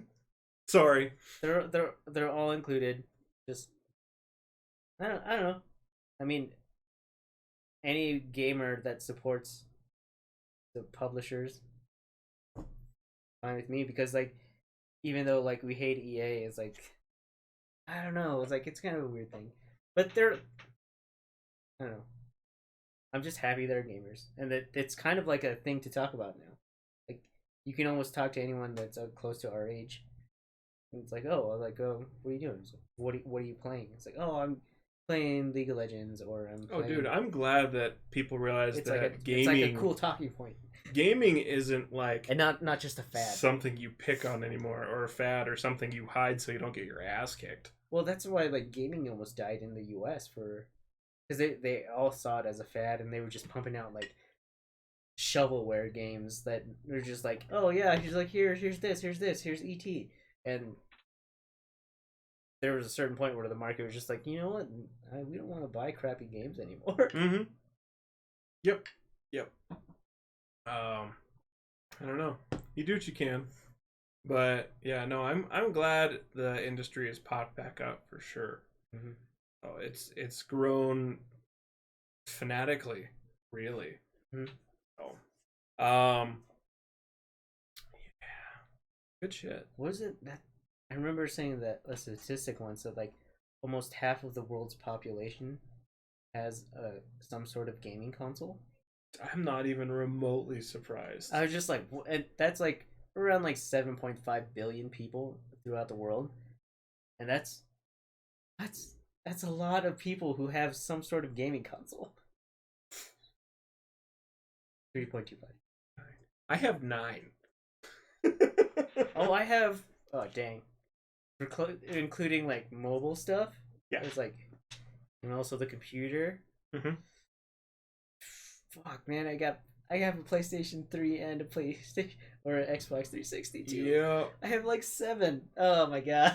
Sorry. They're all included. Just I don't know. I mean, any gamer that supports the publishers, fine with me because like, even though like we hate EA, it's like I don't know. It's like it's kind of a weird thing, but I don't know. I'm just happy they're gamers, and that it's kind of like a thing to talk about now. Like you can almost talk to anyone that's close to our age, and it's like, oh, what are you doing? It's like, what are you playing? It's like, oh, I'm playing League of Legends, or I'm playing... Oh, dude, I'm glad that people realize that gaming... It's like a cool talking point. Gaming isn't like... And not just a fad. Something you pick on anymore, or a fad, or something you hide so you don't get your ass kicked. Well, that's why like gaming almost died in the US because they all saw it as a fad, and they were just pumping out like shovelware games that were just like, oh yeah, here's this, here's ET, and there was a certain point where the market was just like, you know what, we don't want to buy crappy games anymore. Mm-hmm. Yep. I don't know. You do what you can, but yeah, no, I'm glad the industry has popped back up for sure. Mm-hmm. Oh, it's grown fanatically, really. Mm-hmm. Oh, yeah, good shit. What is it that I remember saying that a statistic once that like almost half of the world's population has some sort of gaming console? I'm not even remotely surprised. I was just like, and that's like around like 7.5 billion people throughout the world, and that's a lot of people who have some sort of gaming console. 3.25. I have 9. Oh, I have. Oh, dang. Including like mobile stuff. Yeah. It's like, and also the computer. Mm-hmm. Fuck, man, I have a PlayStation 3 and a PlayStation or an Xbox 360 too. Yeah. I have like 7. Oh my god.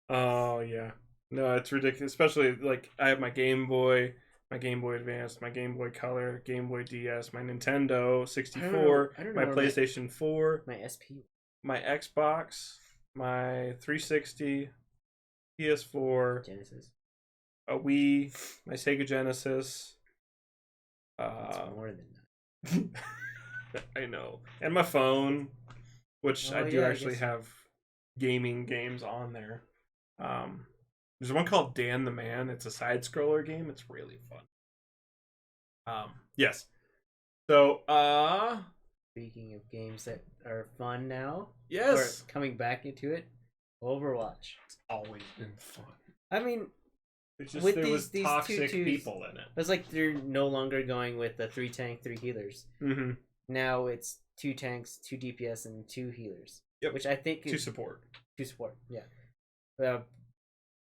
Oh yeah. No, it's ridiculous. Especially like I have my Game Boy Advance, my Game Boy Color, Game Boy DS, my Nintendo 64, I don't my know PlayStation 4, my SP, my Xbox, my 360, PS4, Genesis. a Wii, my Sega Genesis. That's more than that. I know. And my phone, which I do actually guess. have gaming games on there. There's one called Dan the Man. It's a side scroller game. It's really fun. Yes. So, Speaking of games that are fun now, yes. or coming back into it, Overwatch. It's always been fun. I mean, It's just with there was these toxic 2-2s, people in it. it's like they're no longer going with the 3 tank, 3 healers. Mm-hmm. Now it's 2 tanks, 2 DPS, and 2 healers. Yep. Which I think is... 2 support. 2 support, yeah.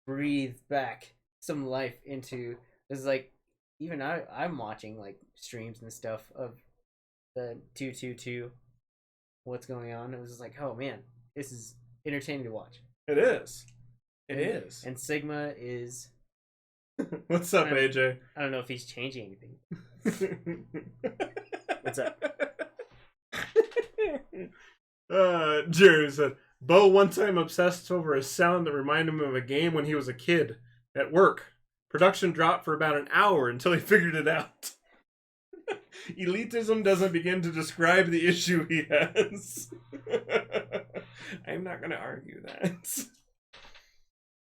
Breathe back some life into... This is like... Even I'm watching like streams and stuff of the 2-2-2. What's going on? It was just like, oh man, this is entertaining to watch. It is. It and, is. And Sigma is What's up, I don't- AJ? I don't know if he's changing anything. What's up? Jerry said, Bo one time obsessed over a sound that reminded him of a game when he was a kid at work. Production dropped for about an hour until he figured it out. Elitism doesn't begin to describe the issue he has. I'm not going to argue that.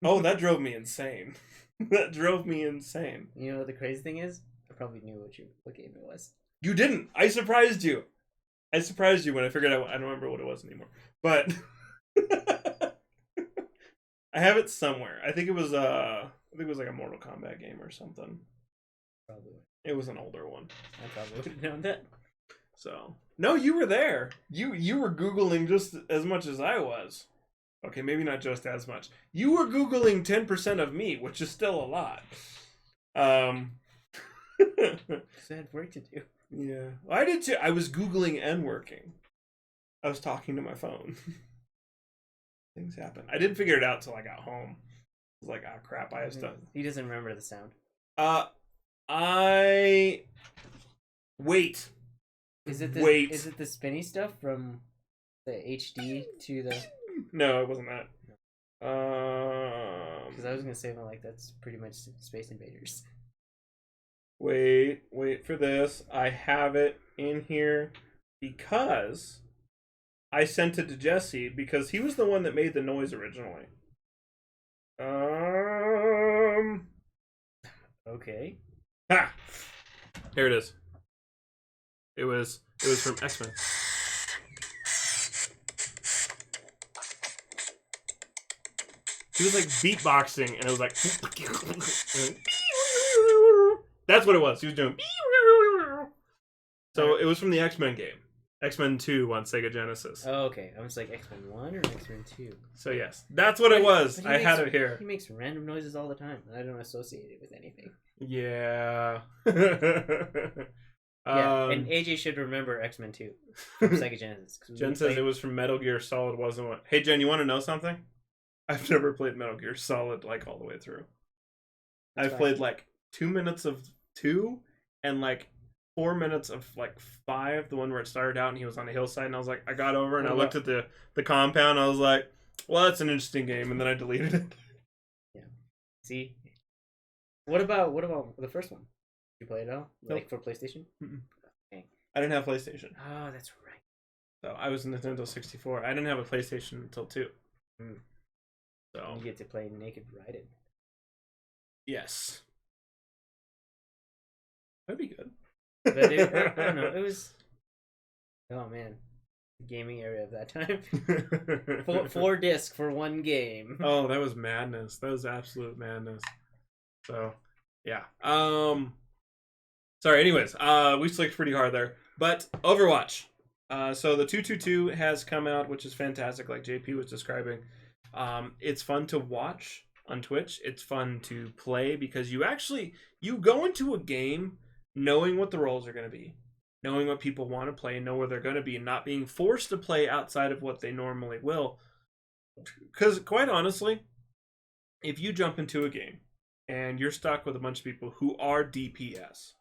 Oh, that drove me insane. That drove me insane. You know what the crazy thing is? I probably knew what game it was. You didn't. I surprised you. I surprised you when I figured out. I don't remember what it was anymore. But I have it somewhere. I think it was like a Mortal Kombat game or something. Probably. It was an older one. I probably would have known that. So no, you were there. You were Googling just as much as I was. Okay, maybe not just as much. You were Googling 10% of me, which is still a lot. Because I had work to do. Yeah, I did too. I was Googling and working. I was talking to my phone. Things happen. I didn't figure it out till I got home. I was like, oh crap, I have stuff. He doesn't remember the sound. Wait. Is it the spinny stuff from the HD to the? No, it wasn't that. Because I was gonna say, well, like that's pretty much Space Invaders. Wait for this. I have it in here because I sent it to Jesse because he was the one that made the noise originally. Okay. Ha! Here it is. It was from X-Men. He was like beatboxing, and it was like. That's what it was. He was doing. So it was from the X-Men game, X-Men 2 on Sega Genesis. Oh, okay. I was like X-Men 1 or X-Men 2. So yes, that's what it was. But I had it here. He makes random noises all the time, and I don't associate it with anything. Yeah. Yeah, and AJ should remember X-Men 2 from Sega Genesis. Jen says it was from Metal Gear Solid, wasn't it? Hey Jen, you want to know something? I've never played Metal Gear Solid like all the way through. I've played like 2 minutes of 2 and like 4 minutes of like 5, the one where it started out and he was on a hillside, and I was like, I got over and I looked at the compound, I was like, well, that's an interesting game, and then I deleted it. Yeah. See? What about the first one? Did you play it all? Like for PlayStation? Mm-mm. Okay. I didn't have PlayStation. Oh, that's right. So I was a Nintendo 64. I didn't have a PlayStation until 2. Mm. So You get to play Naked Raiden. yes. That'd be good. But I don't know. It was. Oh man, gaming area of that time. four disc for one game. Oh, that was madness. That was absolute madness. So, yeah. Sorry. Anyways, we slicked pretty hard there, but Overwatch. So the 222 has come out, which is fantastic, like JP was describing. It's fun to watch on Twitch. It's fun to play because you go into a game knowing what the roles are going to be, knowing what people want to play, know where they're going to be, and not being forced to play outside of what they normally will. Because quite honestly, if you jump into a game and you're stuck with a bunch of people who are DPS,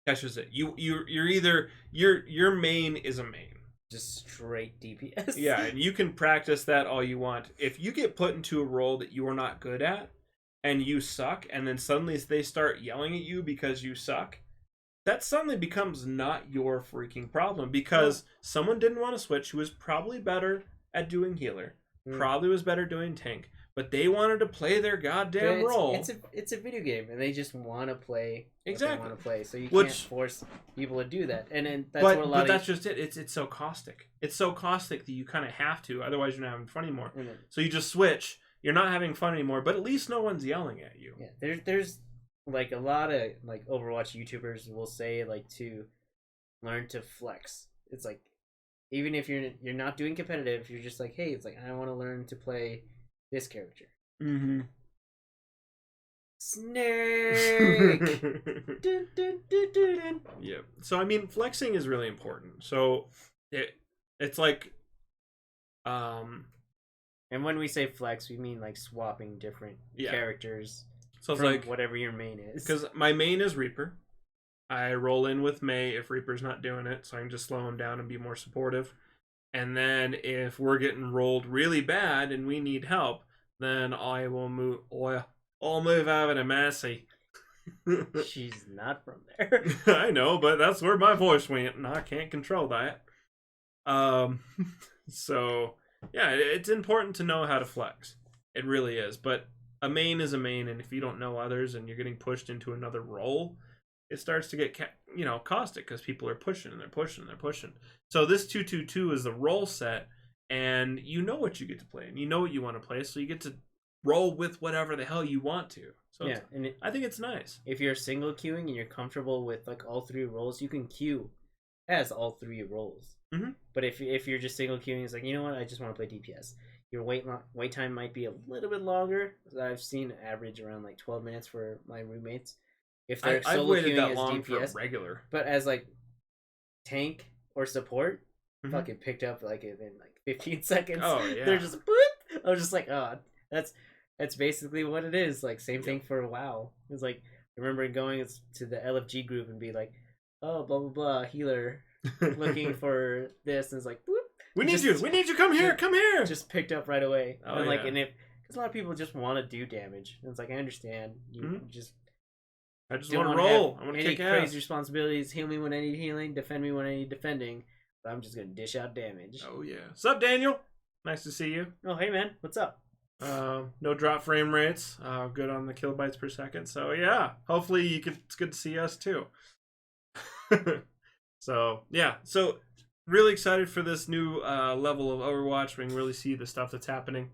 that's just it. You're either your main is a main. Just straight DPS. Yeah, and you can practice that all you want. If you get put into a role that you are not good at and you suck, and then suddenly they start yelling at you because you suck, that suddenly becomes not your freaking problem because someone didn't want to switch who was probably better at doing healer, probably was better doing tank, but they wanted to play their goddamn role. It's a video game, and they just want to play exactly. what they want to play. So you can't force people to do that. And then that's just it. It's so caustic. It's so caustic that you kind of have to, otherwise you're not having fun anymore. Mm-hmm. So you just switch. You're not having fun anymore, but at least no one's yelling at you. Yeah, there's like a lot of like Overwatch YouTubers will say like to learn to flex. It's like even if you're not doing competitive, you're just like, hey, it's like I want to learn to play this character. Mm-hmm. Snake. Dun, dun, dun, dun, dun. Yeah. So I mean, flexing is really important. So it's like, and when we say flex, we mean like swapping different characters So it's from like, whatever your main is. because my main is Reaper. I roll in with May if Reaper's not doing it, so I can just slow him down and be more supportive. And then if we're getting rolled really bad and we need help, then I will move. I'll move over to Mercy. She's not from there. I know, but that's where my voice went, and I can't control that. So yeah, it's important to know how to flex. It really is. But a main is a main, and if you don't know others and you're getting pushed into another role, it starts to get caustic because people are pushing and they're pushing and they're pushing. So this 2-2-2 is the role set, and you know what you get to play, and you know what you want to play, so you get to roll with whatever the hell you want to. So Yeah, and I think it's nice. if you're single queuing and you're comfortable with like all three roles, you can queue as all three roles. Mhm. But if you're just single queuing, it's like, you know what, I just want to play DPS. Your wait time might be a little bit longer. I've seen average around like 12 minutes for my roommates. If they're I've solo waited queuing that as long DPS, for regular. but as like tank or support, Mhm. fucking picked up like in like 15 seconds. Oh, yeah. They're just boop. I was just like, oh, that's basically what it is. Like same thing for WoW. It's like I remember going to the LFG group and be like, oh, blah blah blah, healer looking for this, and it's like, boop. We need Just- you. Come here. Come here. Just picked up right away. Oh, and like, yeah. and if because a lot of people just want to do damage, and it's like I understand you Mhm. just I just don't want to wanna roll. have I want to any kick crazy ass. responsibilities. Heal me when I need healing. Defend me when I need defending. But I'm just gonna dish out damage. Oh yeah. What's up, Daniel? Nice to see you. Oh hey man, what's up? No drop frame rates. Good on the kilobytes per second. So yeah, hopefully it's good to see us too. So yeah, so really excited for this new level of Overwatch. We can really see the stuff that's happening.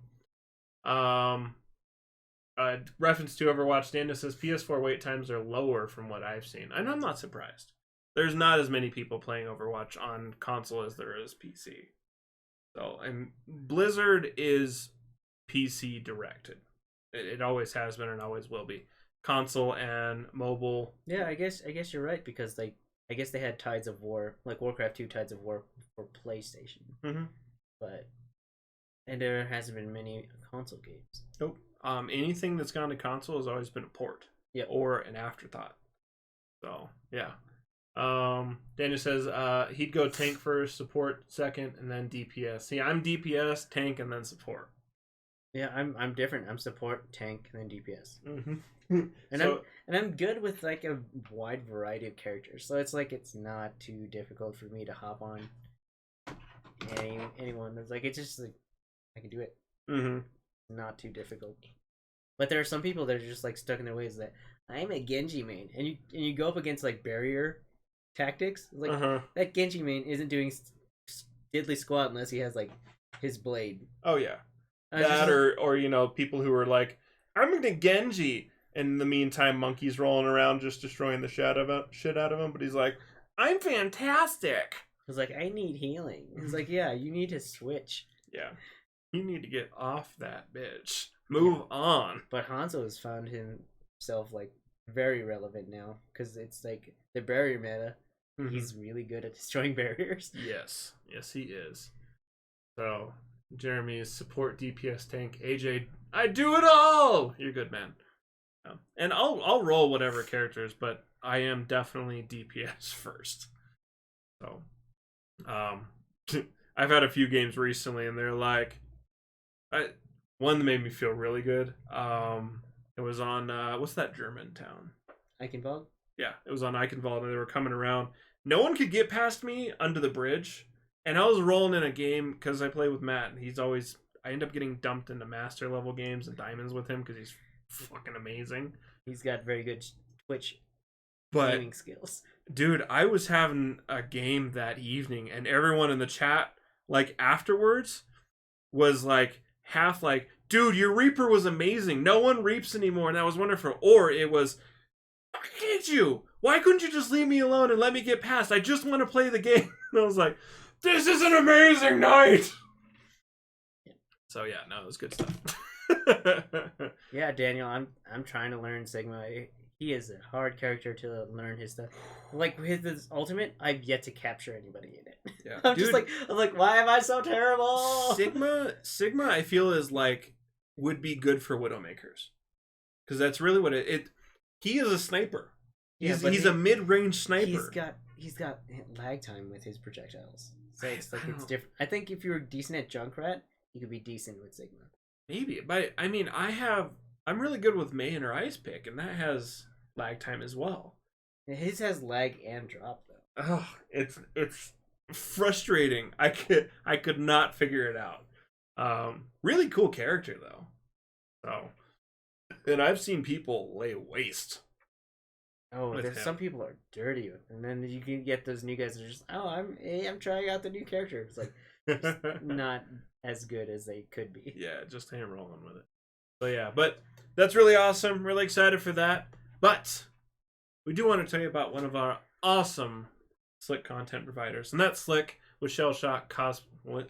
Reference to Overwatch, Daniel says PS4 wait times are lower from what I've seen, and I'm not surprised. There's not as many people playing Overwatch on console as there is PC. So, and Blizzard is PC directed. It always has been and always will be. Console and mobile. Yeah, I guess you're right because like I guess they had Tides of War, like Warcraft 2 Tides of War for PlayStation, Mm-hmm. and there hasn't been many console games. Nope. Anything that's gone to console has always been a port. Yep. Or an afterthought. So yeah. Daniel says he'd go tank first, support second, and then DPS. See, I'm DPS, tank, and then support. Yeah, I'm different. I'm support, tank, and then DPS. Mm-hmm. And I'm good with like a wide variety of characters, so it's like it's not too difficult for me to hop on anyone. It's like it's just like I can do it. Mm-hmm. Not too difficult. But there are some people that are just like stuck in their ways that I'm a Genji main, and you go up against like barrier tactics. Like that Genji main isn't doing diddly squat unless he has like his blade. Oh yeah. And That or you know, people who are like, I'm gonna Genji, and in the meantime Monkey's rolling around just destroying the shit out of him, but he's like, I'm fantastic. it's like I need healing. It's like, yeah, you need to switch. Yeah. You need to get off that bitch. Move on. But Hanzo has found himself like very relevant now because it's like the barrier meta. Mm-hmm. He's really good at destroying barriers. Yes. Yes, he is. So, Jeremy is support DPS tank. AJ, I do it all! You're good, man. And I'll roll whatever characters, but I am definitely DPS first. So, I've had a few games recently, and they're like, one that made me feel really good. It was on what's that German town? Eichenwald? Yeah, it was on Eichenwald, and they were coming around. No one could get past me under the bridge, and I was rolling in a game because I play with Matt, and I end up getting dumped into master level games and diamonds with him because he's fucking amazing. He's got very good Twitch But gaming skills. dude, I was having a game that evening, and everyone in the chat, like afterwards, was like half like, dude, your Reaper was amazing. No one reaps anymore, and that was wonderful. Or it was, why can't you? Why couldn't you just leave me alone and let me get past? I just want to play the game. And I was like, this is an amazing night. So yeah, no, it was good stuff. Yeah, Daniel, I'm trying to learn Sigma. He is a hard character to learn his stuff. Like with his ultimate, I've yet to capture anybody in it. Yeah. I'm Dude, just like, why am I so terrible? Sigma, I feel is like would be good for Widowmakers. because that's really what it. He is a sniper. Yeah, He's a mid-range sniper. He's got lag time with his projectiles, so it's I like don't it's know. different. I think if you were decent at Junkrat, you could be decent with Sigma. Maybe, but I mean, I'm really good with Mayan or Ice Pick, and that has lag time as well. His has lag and drop though. Oh, it's frustrating. I could not figure it out. Really cool character though. So, and I've seen people lay waste. Oh, With there's him. some people are dirty with, and then you can get those new guys that are just, oh, I'm trying out the new character. It's like not as good as they could be. Yeah, just ham rolling with it. So yeah, but that's really awesome. Really excited for that. But we do want to tell you about one of our awesome Slick content providers, and that's Slick with Shell Shock Cosplay.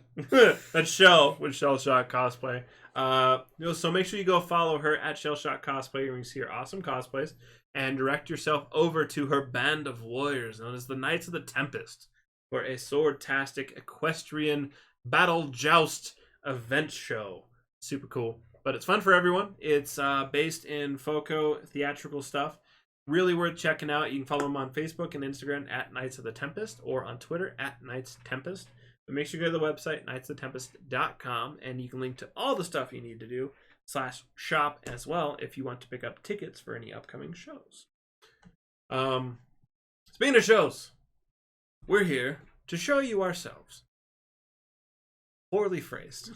That's Shell with Shell Shock Cosplay. So make sure you go follow her at Shell Shock Cosplay. You're going to see her awesome cosplays, and direct yourself over to her band of warriors known as the Knights of the Tempest for a sword-tastic equestrian battle joust event show. Super cool, but it's fun for everyone. It's based in FOCO theatrical stuff. Really worth checking out. You can follow them on Facebook and Instagram at Knights of the Tempest, or on Twitter at Knights Tempest. But make sure you go to the website, knightsofthetempest.com, and you can link to all the stuff you need to do /shop as well if you want to pick up tickets for any upcoming shows. Speaking of shows, we're here to show you ourselves. Poorly phrased.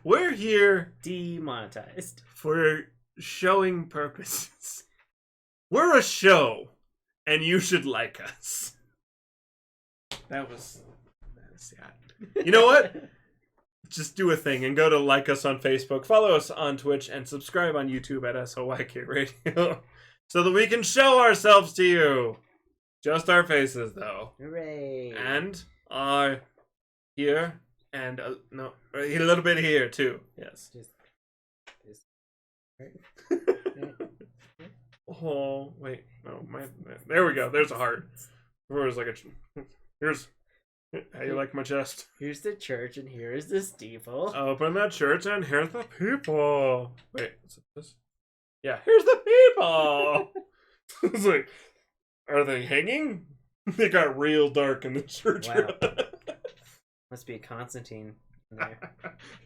We're here Demonetized. for showing purposes. We're a show, and you should like us. That was sad. You know what? Just do a thing and go to like us on Facebook, follow us on Twitch, and subscribe on YouTube at SOYK Radio so that we can show ourselves to you. Just our faces, though. Hooray! And our here, and a little bit here, too. Yes. Just Oh, wait. No, there we go. There's a heart. Here's like here's how you like my chest. Here's the church, and here is the steeple. Open the church, and here's the people. Wait, is it this? Yeah, here's the people. It's like, are they hanging? It got real dark in the church. Wow. Must be a Constantine in there.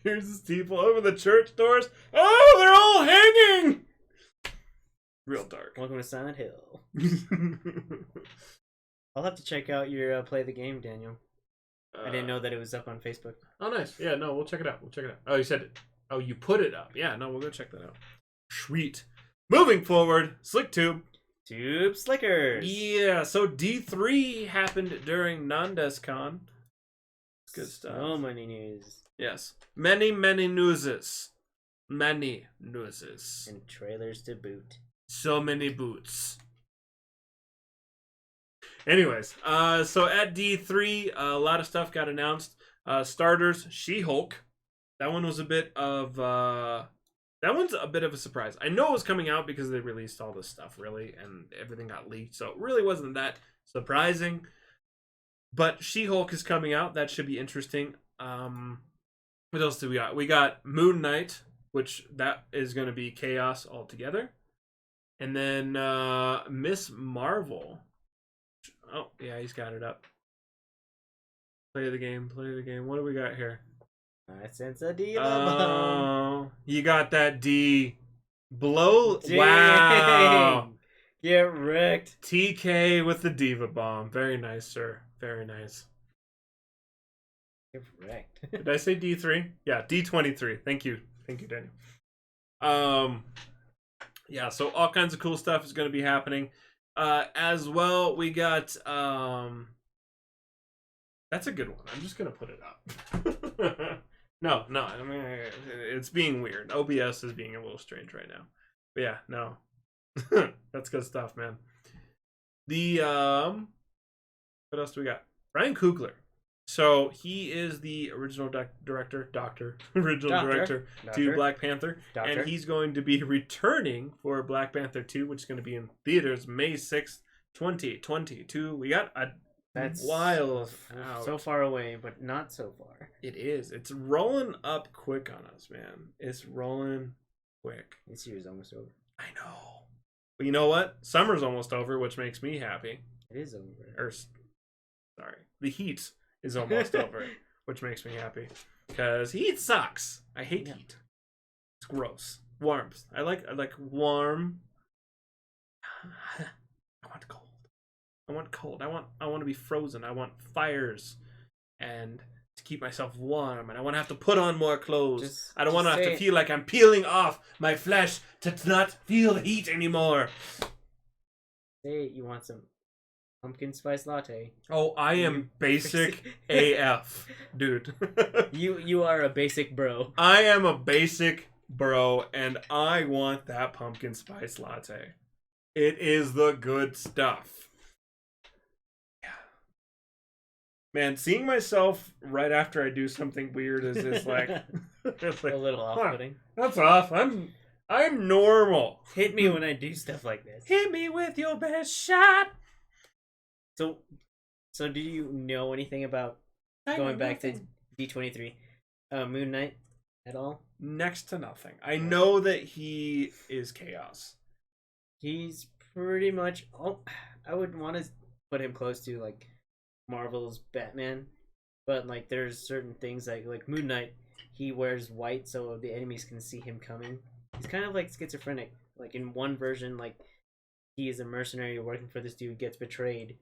Here's the steeple. Open the church doors. Oh, they're all hanging. Real dark. Welcome to Silent Hill. I'll have to check out your play the game, Daniel. I didn't know that it was up on Facebook. Oh, nice. Yeah, no, we'll check it out. Oh, you said it. Oh, you put it up. Yeah, no, we'll go check that out. Sweet. Moving forward, SlickTube. Tube Slickers. Yeah, so D3 happened during NandesCon. Good stuff. So many news. Yes. Many newses. Many newses. And trailers to boot. So many boots. Anyways, so at D3, a lot of stuff got announced. Starters, She-Hulk. That one was a bit of that one's a bit of a surprise. I know it was coming out because they released all this stuff, really, and everything got leaked, so it really wasn't that surprising. But She-Hulk is coming out. That should be interesting. What else do we got? We got Moon Knight, which that is going to be chaos altogether. And then Miss Marvel. Oh, yeah, he's got it up. Play the game. What do we got here? I sense a diva Oh, bomb. you got that D. Blow. Dang. Wow. Get wrecked. TK with the Diva Bomb. Very nice, sir. Very nice. Get wrecked. Did I say D3? Yeah, D23. Thank you, Daniel. Yeah, so all kinds of cool stuff is going to be happening. As well, we got that's a good one. I'm just going to put it up. No, I mean, it's being weird. OBS is being a little strange right now. But yeah, no. That's good stuff, man. The what else do we got? Ryan Coogler. So he is the original director to Black Panther, Doctor. and he's going to be returning for Black Panther 2, which is going to be in theaters May 6th, 2022. We got a while out. So far away, but not so far. It is. It's rolling up quick on us, man. It's rolling quick. This year's almost over. I know. But you know what? Summer's almost over, which makes me happy. It is over. Sorry. The heat is almost over, which makes me happy. Because heat sucks. I hate heat. It's gross. Warmth. I like warm. I want cold. I want cold. I want to be frozen. I want fires and to keep myself warm, and I want to have to put on more clothes. I don't want to have to feel like I'm peeling off my flesh to not feel the heat anymore. Say you want some pumpkin spice latte. Oh, I am basic AF, dude. You are a basic bro. I am a basic bro, and I want that pumpkin spice latte. It is the good stuff. Yeah. Man, seeing myself right after I do something weird is just like, it's like A little off-putting. That's off. I'm normal. Hit me when I do stuff like this. Hit me with your best shot. So do you know anything about going back to D23 Moon Knight at all? Next to nothing. I know that he is chaos. He's pretty much I would want to put him close to like Marvel's Batman, but like there's certain things like Moon Knight, he wears white so the enemies can see him coming. He's kind of like schizophrenic. Like in one version, like he is a mercenary working for this dude, gets betrayed,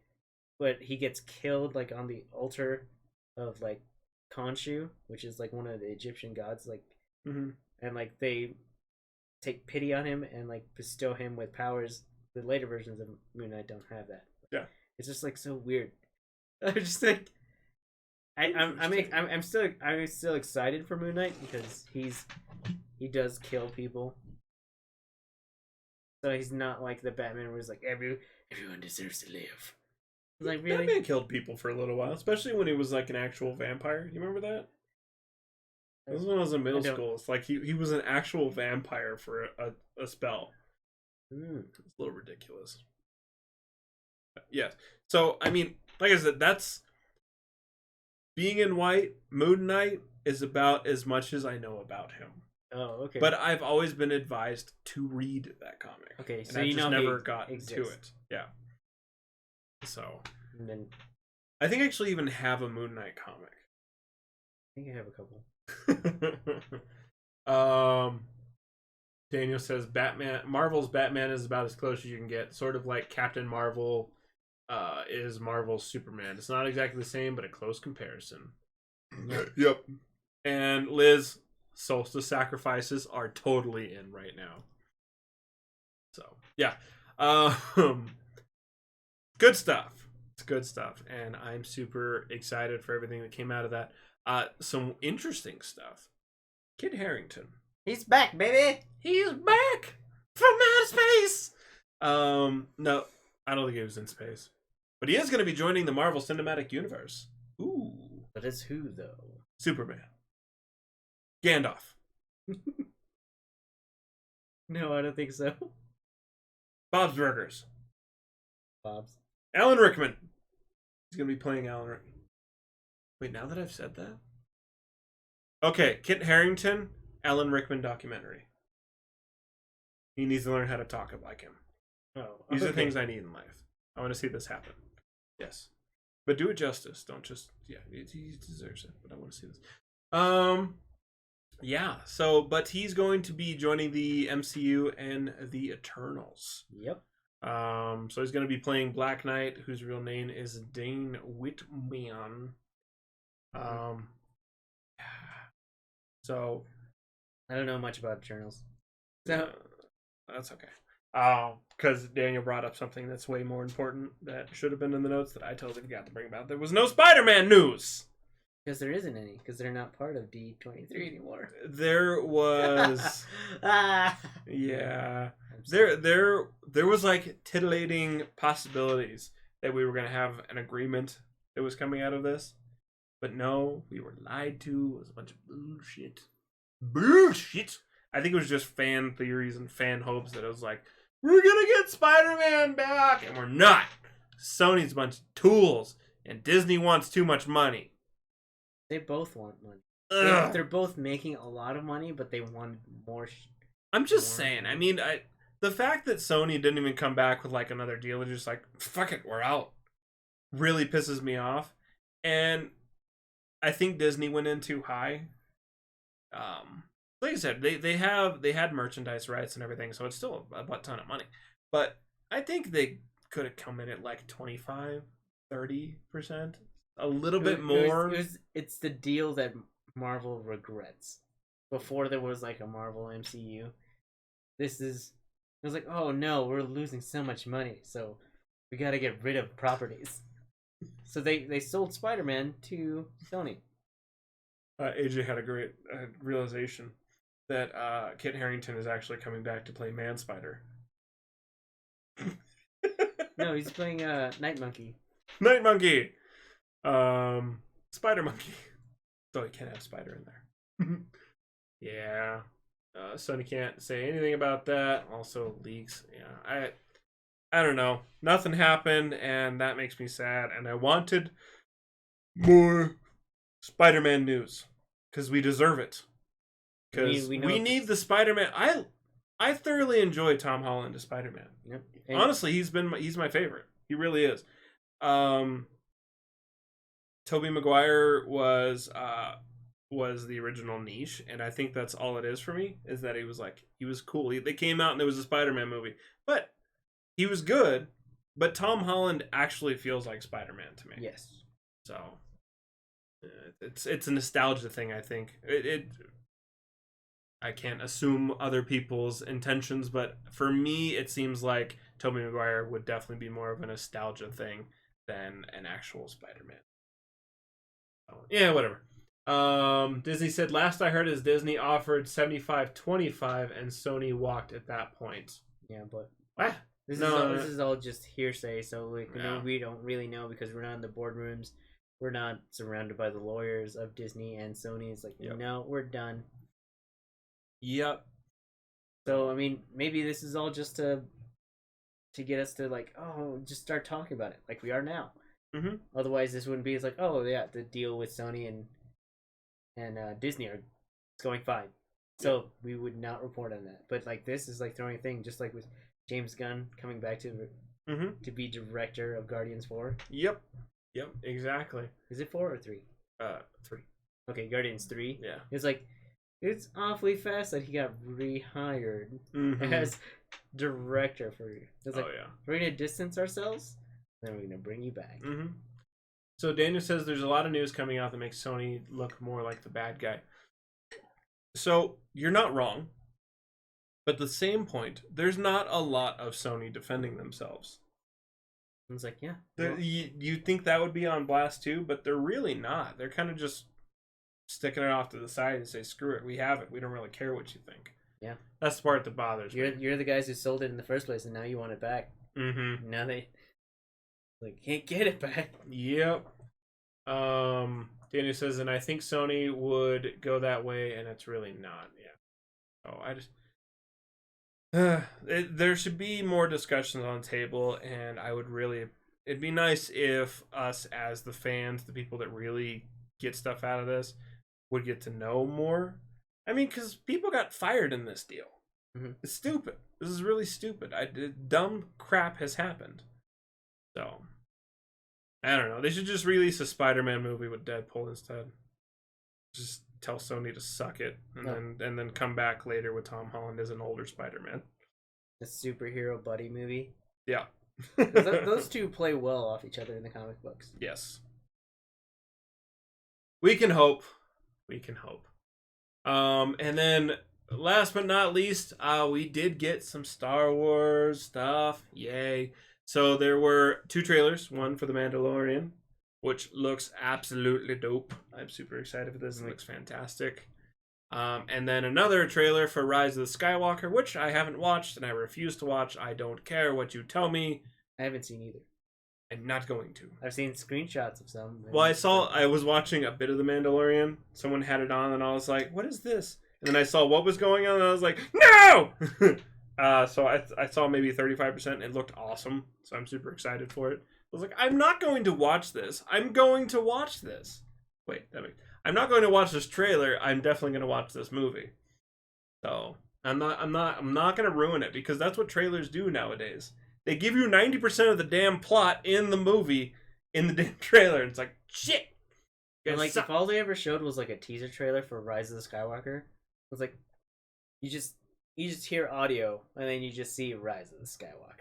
but he gets killed like on the altar of like Khonshu, which is like one of the Egyptian gods, like and like they take pity on him and like bestow him with powers. The later versions of Moon Knight don't have that. Yeah, it's just like so weird. I'm just like, I'm still excited for Moon Knight because he does kill people. So he's not like the Batman where he's like everyone deserves to live. Like really, Batman killed people for a little while, especially when he was like an actual vampire. You remember that? This was when I was in middle school. It's like he was an actual vampire for a spell. It's a little ridiculous. Yes. So, I mean, like I said, that's... Being in white, Moon Knight is about as much as I know about him. Oh, okay. But I've always been advised to read that comic. Okay, and so I've you just know never gotten to it. Yeah. So... And then... I think I actually even have a Moon Knight comic. I think I have a couple. Daniel says Marvel's Batman is about as close as you can get, sort of like Captain Marvel is Marvel's Superman. It's not exactly the same, but a close comparison. Yep. And Liz, Solstice Sacrifices are totally in right now. So yeah, good stuff. It's good stuff, and I'm super excited for everything that came out of that. Some interesting stuff. Kid Harington. He's back, baby! He's back from outer space! No, I don't think he was in space. But he is going to be joining the Marvel Cinematic Universe. Ooh. But it's who, though? Superman. Gandalf. No, I don't think so. Bob's Burgers. Bob's. Alan Rickman. He's going to be playing Alan Rickman. Wait, now that I've said that? Okay, Kit Harington, Alan Rickman documentary. He needs to learn how to talk like him. Oh, These are things I need in life. I want to see this happen. Yes. But do it justice. Don't just... Yeah, he deserves it, but I want to see this. Yeah, so... But he's going to be joining the MCU and the Eternals. Yep. So he's going to be playing Black Knight, whose real name is Dane Whitman. So I don't know much about Eternals. So that's okay. Because Daniel brought up something that's way more important that should have been in the notes that I totally forgot to bring about. There was no Spider-Man news. Because there isn't any. Because they're not part of D23 anymore. There was. Yeah. There was like titillating possibilities that we were gonna have an agreement that was coming out of this. But no, we were lied to. It was a bunch of bullshit. Bullshit! I think it was just fan theories and fan hopes that it was like, we're gonna get Spider-Man back! And we're not! Sony's a bunch of tools, and Disney wants too much money. They both want money. Ugh. They're both making a lot of money, but they want more. I'm just more. saying. I mean, the fact that Sony didn't even come back with like another deal and just like fuck it, we're out, really pisses me off. And I think Disney went in too high. Like I said, they had merchandise rights and everything, so it's still a butt ton of money. But I think they could have come in at like 25-30%, a little bit more. It's the deal that Marvel regrets. Before there was like a Marvel MCU, it was like, oh no, we're losing so much money, so we got to get rid of properties. So they sold Spider-Man to Sony. AJ had a great realization that Kit Harington is actually coming back to play Man Spider. No, he's playing Night Monkey. Night Monkey! Spider Monkey. Though he can't have Spider in there. Yeah. Sony can't say anything about that. Also leaks. Yeah. I don't know. Nothing happened, and that makes me sad. And I wanted more Spider-Man news because we deserve it. Because we need the Spider-Man. I thoroughly enjoy Tom Holland as Spider-Man. Yep. Honestly, he's my favorite. He really is. Tobey Maguire was the original niche, and I think that's all it is for me. Is that he was cool. They came out and there was a Spider-Man movie, but he was good. But Tom Holland actually feels like Spider-Man to me. Yes. So it's a nostalgia thing. I think I can't assume other people's intentions, but for me, it seems like Tobey Maguire would definitely be more of a nostalgia thing than an actual Spider-Man. So, yeah, whatever. Disney said, last I heard is Disney offered $75-25 and Sony walked at that point. Yeah, but what? This is all just hearsay, so we don't really know because we're not in the boardrooms. We're not surrounded by the lawyers of Disney and Sony. It's like, no, we're done. Yep. So I mean, maybe this is all just to get us to like, oh, just start talking about it like we are now. Mm-hmm. Otherwise, this wouldn't be. It's like, oh yeah, the deal with Sony and Disney are going fine. So we would not report on that. But like this is like throwing a thing, just like with James Gunn coming back to be director of Guardians 4. Yep, exactly. Is it 4 or 3? 3. Okay, Guardians 3. Yeah. It's like it's awfully fast that he got rehired as director for you. It's like, we're gonna distance ourselves, then we're gonna bring you back. Mm-hmm. So Daniel says there's a lot of news coming out that makes Sony look more like the bad guy. So you're not wrong. But at the same point, there's not a lot of Sony defending themselves. It's like, yeah. You think that would be on blast too, but they're really not. They're kind of just sticking it off to the side and say, screw it, we have it. We don't really care what you think. Yeah. That's the part that bothers me. You're the guys who sold it in the first place, and now you want it back. Mm-hmm. Now they can't get it back. Yep. Daniel says, and I think Sony would go that way, and it's really not. Yeah. Oh, I just... there should be more discussions on the table, and it'd be nice if us as the fans, the people that really get stuff out of this, would get to know more. I mean, because people got fired in this deal. Mm-hmm. It's stupid. This is really stupid. Dumb crap has happened. So, I don't know. They should just release a Spider-Man movie with Deadpool instead. Just tell Sony to suck it, and then come back later with Tom Holland as an older Spider-Man. A superhero buddy movie. Yeah. Those two play well off each other in the comic books. Yes. We can hope. And then last but not least, we did get some Star Wars stuff. Yay. So there were 2 trailers, one for The Mandalorian, which looks absolutely dope. I'm super excited for this. It looks fantastic. And then another trailer for Rise of the Skywalker, which I haven't watched and I refuse to watch. I don't care what you tell me. I haven't seen either. I'm not going to. I've seen screenshots of some. Well, I was watching a bit of The Mandalorian. Someone had it on and I was like, what is this? And then I saw what was going on and I was like, no! So I saw maybe 35%. It looked awesome. So I'm super excited for it. I was like, I'm not going to watch this. I'm going to watch this. Wait, I'm not going to watch this trailer. I'm definitely going to watch this movie. So I'm not gonna ruin it because that's what trailers do nowadays. They give you 90% of the damn plot in the movie in the damn trailer. It's like shit. And like if all they ever showed was like a teaser trailer for Rise of the Skywalker, it was like you just hear audio and then you just see Rise of the Skywalker.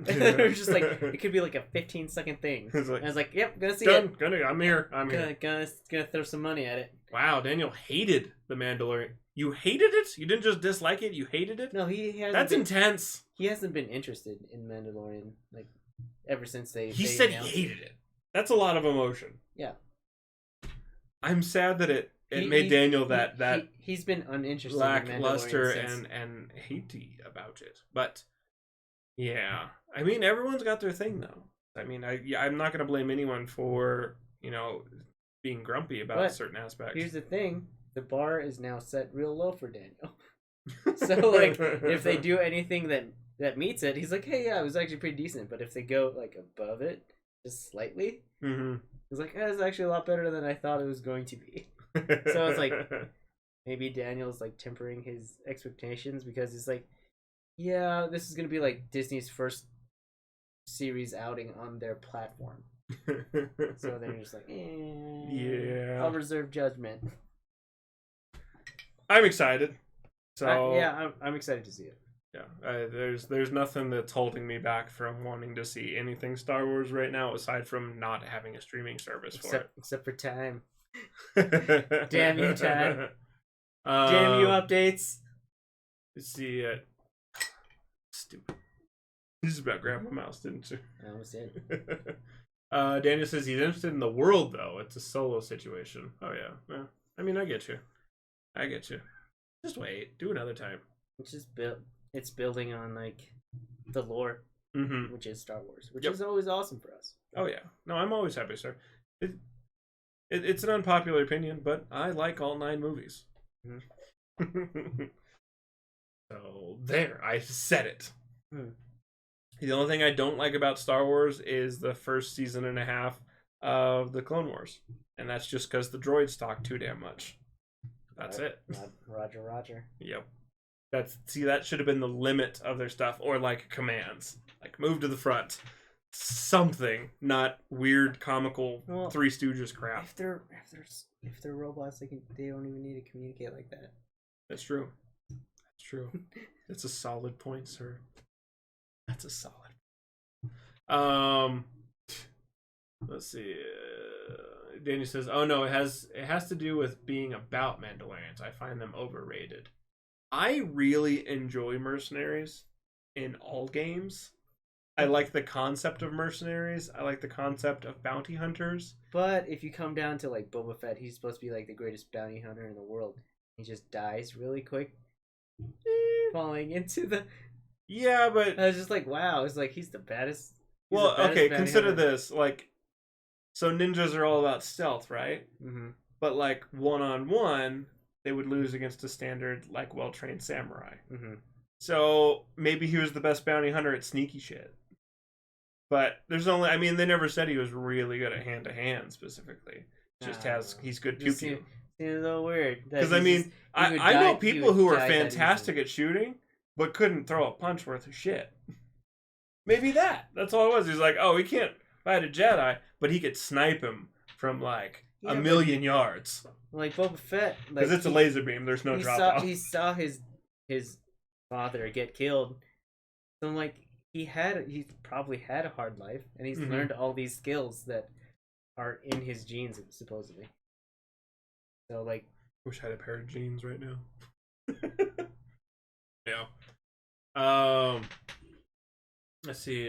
It was just like it could be like a 15-second thing. It's like, and I was like, yep, gonna see done. it. I'm here. I'm here. Gonna throw some money at it. Wow, Daniel hated The Mandalorian. You hated it? You didn't just dislike it, you hated it? No, he hasn't. That's been, intense. He hasn't been interested in Mandalorian like ever since He said announced he hated it. That's a lot of emotion. Yeah. I'm sad that it made Daniel he's been uninterested lackluster in Mandalorian and hatey about it. But yeah, I mean everyone's got their thing though. I mean I'm not going to blame anyone for, being grumpy about certain aspects. Here's the thing, the bar is now set real low for Daniel. So like if they do anything that meets it, he's like, hey, yeah, it was actually pretty decent. But if they go like above it just slightly, he's like, it's actually a lot better than I thought it was going to be. So it's like maybe Daniel's like tempering his expectations because he's like, yeah, this is gonna be like Disney's first series outing on their platform. So they're just like, yeah, I'll reserve judgment. I'm excited. So I'm excited to see it. Yeah, there's nothing that's holding me back from wanting to see anything Star Wars right now, aside from not having a streaming service for it. Except for time. Damn you, time. Damn you, updates. Let's see it. Stupid. You just about grabbed my mouse, didn't you? I almost did. Daniel says he's interested in the world, though. It's a solo situation. Oh, yeah. I mean, I get you. Just wait. Do another time. It's building on, like, the lore, which is Star Wars, which is always awesome for us. Oh, yeah. No, I'm always happy, sir. It's an unpopular opinion, but I like all 9 movies. So, there. I said it. The only thing I don't like about Star Wars is the first season and a half of the Clone Wars. And that's just because the droids talk too damn much. That's it. Roger. Yep. That should have been the limit of their stuff. Or like commands. Like move to the front. Something. Not weird comical Three Stooges crap. If they're robots, they don't even need to communicate like that. That's true. That's a solid point, sir. That's a solid. Let's see. Daniel says, "Oh no, it has to do with being about Mandalorians. I find them overrated. I really enjoy mercenaries in all games. I like the concept of mercenaries. I like the concept of bounty hunters. But if you come down to like Boba Fett, he's supposed to be like the greatest bounty hunter in the world. He just dies really quick, falling into the. Yeah, but I was just like, wow. It's like he's the baddest. Well, okay. Consider this. Like, so ninjas are all about stealth, right? Mm-hmm. But like 1-on-1, they would lose against a standard like well-trained samurai. Mm-hmm. So maybe he was the best bounty hunter at sneaky shit. But there's only, I mean, they never said he was really good at hand-to-hand specifically. He's good pew-pew. Seems a little weird. Because I mean, I know people who are fantastic at shooting, but couldn't throw a punch worth of shit. Maybe that's all it was. He's like, oh, he can't fight a Jedi, but he could snipe him from like a million yards. Like Boba Fett, because it's a laser beam. There's no drop off. He saw his father get killed. So I'm like, he's probably had a hard life, and he's learned all these skills that are in his genes, supposedly. So like, wish I had a pair of jeans right now. Yeah. Let's see.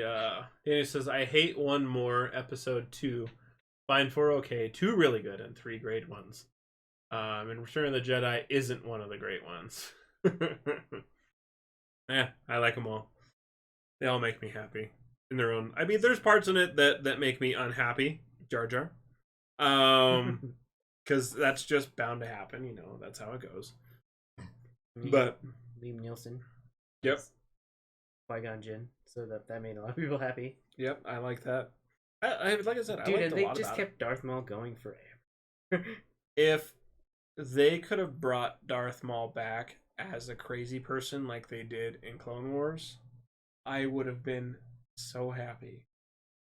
Danny says, I hate one more, episode 2. Fine 4 okay, 2 really good, and 3 great ones. And Return of the Jedi isn't one of the great ones. I like them all. They all make me happy in their own. I mean, there's parts in it that make me unhappy. Jar Jar. Because that's just bound to happen. That's how it goes. But Liam Nielsen. Yep. Qui-Gon Jinn. So that made a lot of people happy. Yep, I like that. Like I said, dude, I liked and a lot they just kept it. Darth Maul going forever. If they could have brought Darth Maul back as a crazy person like they did in Clone Wars, I would have been so happy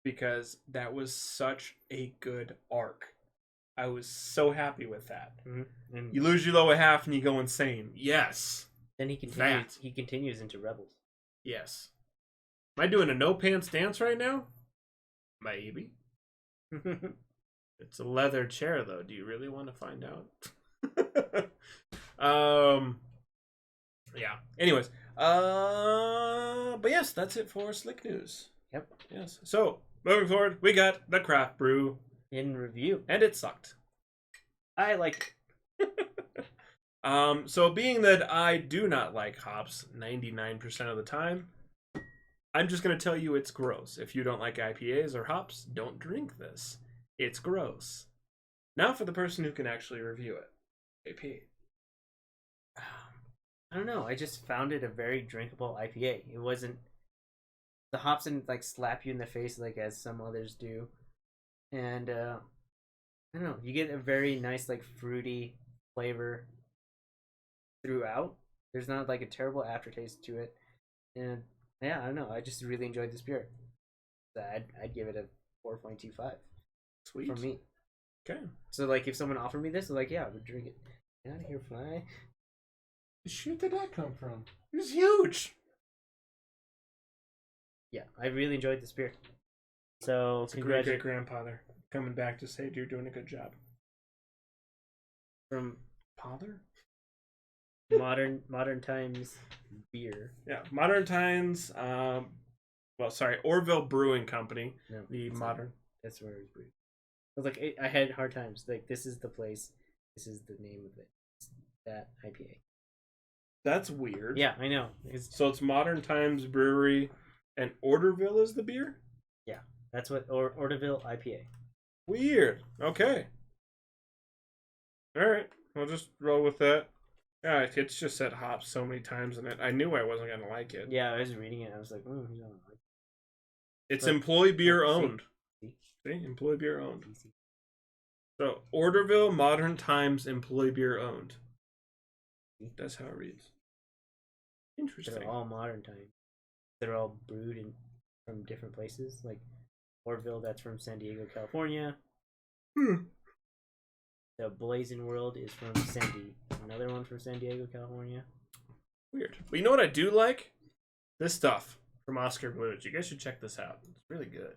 because that was such a good arc. I was so happy with that. Mm-hmm. And You lose your lower half and you go insane. Yes. then he continues into Rebels. Yes. Am I doing a no pants dance right now? Maybe. It's a leather chair though. Do you really want to find out? Yeah. Anyways, but yes, that's it for Slick News. Yep. Yes. So moving forward, we got the craft brew, In review, and it sucked. I like So being that I do not like hops 99% of the time, I'm just gonna tell you it's gross. If you don't like IPAs or hops, don't drink this. It's gross. Now for the person who can actually review it. AP. I don't know. I just found it a very drinkable IPA. It wasn't the hops didn't like slap you in the face like as some others do, and I don't know. You get a very nice like fruity flavor throughout. There's not like a terrible aftertaste to it, and yeah, I don't know. I just really enjoyed this beer. So I'd give it a 4.25 Sweet. from me. Okay. So like if someone offered me this, like yeah, I would drink it. Get out of here, fly. The shit did that come from? It was huge. Yeah, I really enjoyed this beer. So It's a great great grandfather coming back to say you're doing a good job. from Father? modern times beer. Yeah, Modern Times. Orville Brewing Company. No, The it's modern. not. That's where it was brewed. I was like, I had hard times. Like this is the place. This is the name of it. It's that IPA. That's weird. Yeah, I know. It's So it's Modern Times Brewery, and Orderville is the beer. that's what Orderville IPA. Weird. Okay. All right. We'll just roll with that. Yeah, it's just said hops so many times in it. I knew I wasn't gonna like it. Yeah, I was reading it. I was like, oh, he's not like It's But- employee beer see? owned. See? See, employee beer owned. DC. So Orderville Modern Times employee beer owned. See? That's how it reads. Interesting. They're all modern times. They're all brewed from different places. Like Orville, that's from San Diego, California. The Blazing World is from another one from San Diego, California. Weird. But you know what I do like? This stuff from Oscar Blues. You guys should check this out. It's really good.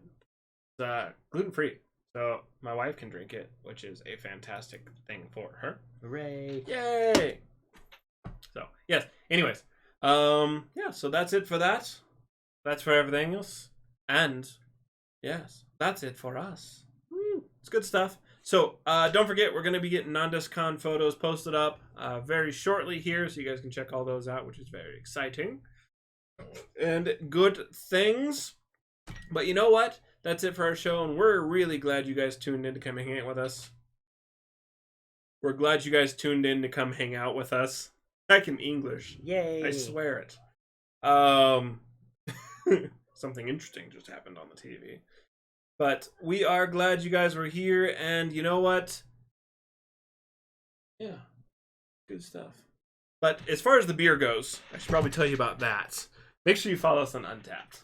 It's gluten free, so my wife can drink it, which is a fantastic thing for her. Hooray! Yay! So yes. Anyways, yeah. So that's it for that. That's for everything else, and yes, that's it for us. Woo! It's good stuff. So don't forget, we're going to be getting non-discon photos posted up very shortly here, so you guys can check all those out, which is very exciting and good things. But you know what? That's it for our show, and we're really glad you guys tuned in to come hang out with us. We're glad you guys tuned in to come hang out with us. Heck in English. Yay! I swear it. Something interesting just happened on the TV. But we are glad you guys were here, and you know what? Yeah, good stuff. But as far as the beer goes, I should probably tell you about that. Make sure you follow us on Untapped.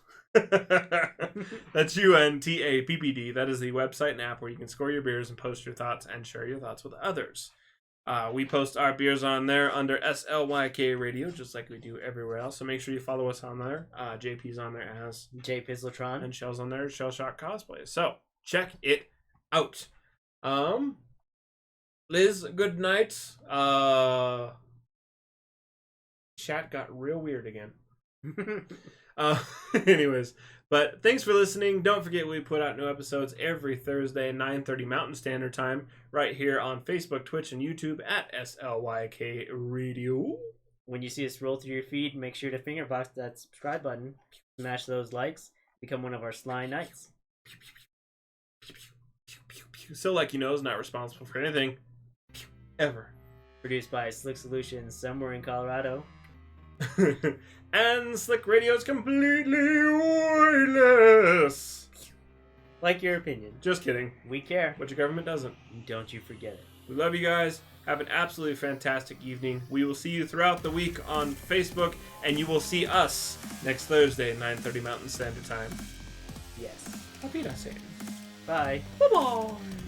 That's UNTAPPD. That is the website and app where you can score your beers and post your thoughts and share your thoughts with others. We post our beers on there under SLYK Radio, just like we do everywhere else. So make sure you follow us on there. JP's on there as J Pizzletron. and Shell's on there, Shell Shock Cosplays. So check it out. Liz, good night. Chat got real weird again. Anyways, but thanks for listening. Don't forget we put out new episodes every Thursday, 9:30 Mountain Standard Time, right here on Facebook, Twitch, and YouTube at SLYK Radio. When you see us roll through your feed, make sure to finger box that subscribe button, smash those likes, become one of our Sly Knights. So, like you know, is not responsible for anything ever. Produced by Slick Solutions somewhere in Colorado. And Slick Radio is completely wireless. Like your opinion. Just kidding. We care. But your government doesn't. Don't you forget it. We love you guys. Have an absolutely fantastic evening. We will see you throughout the week on Facebook, and you will see us next Thursday at 9:30 Mountain Standard Time. Yes. Auf Wiedersehen. Bye. Bye-bye.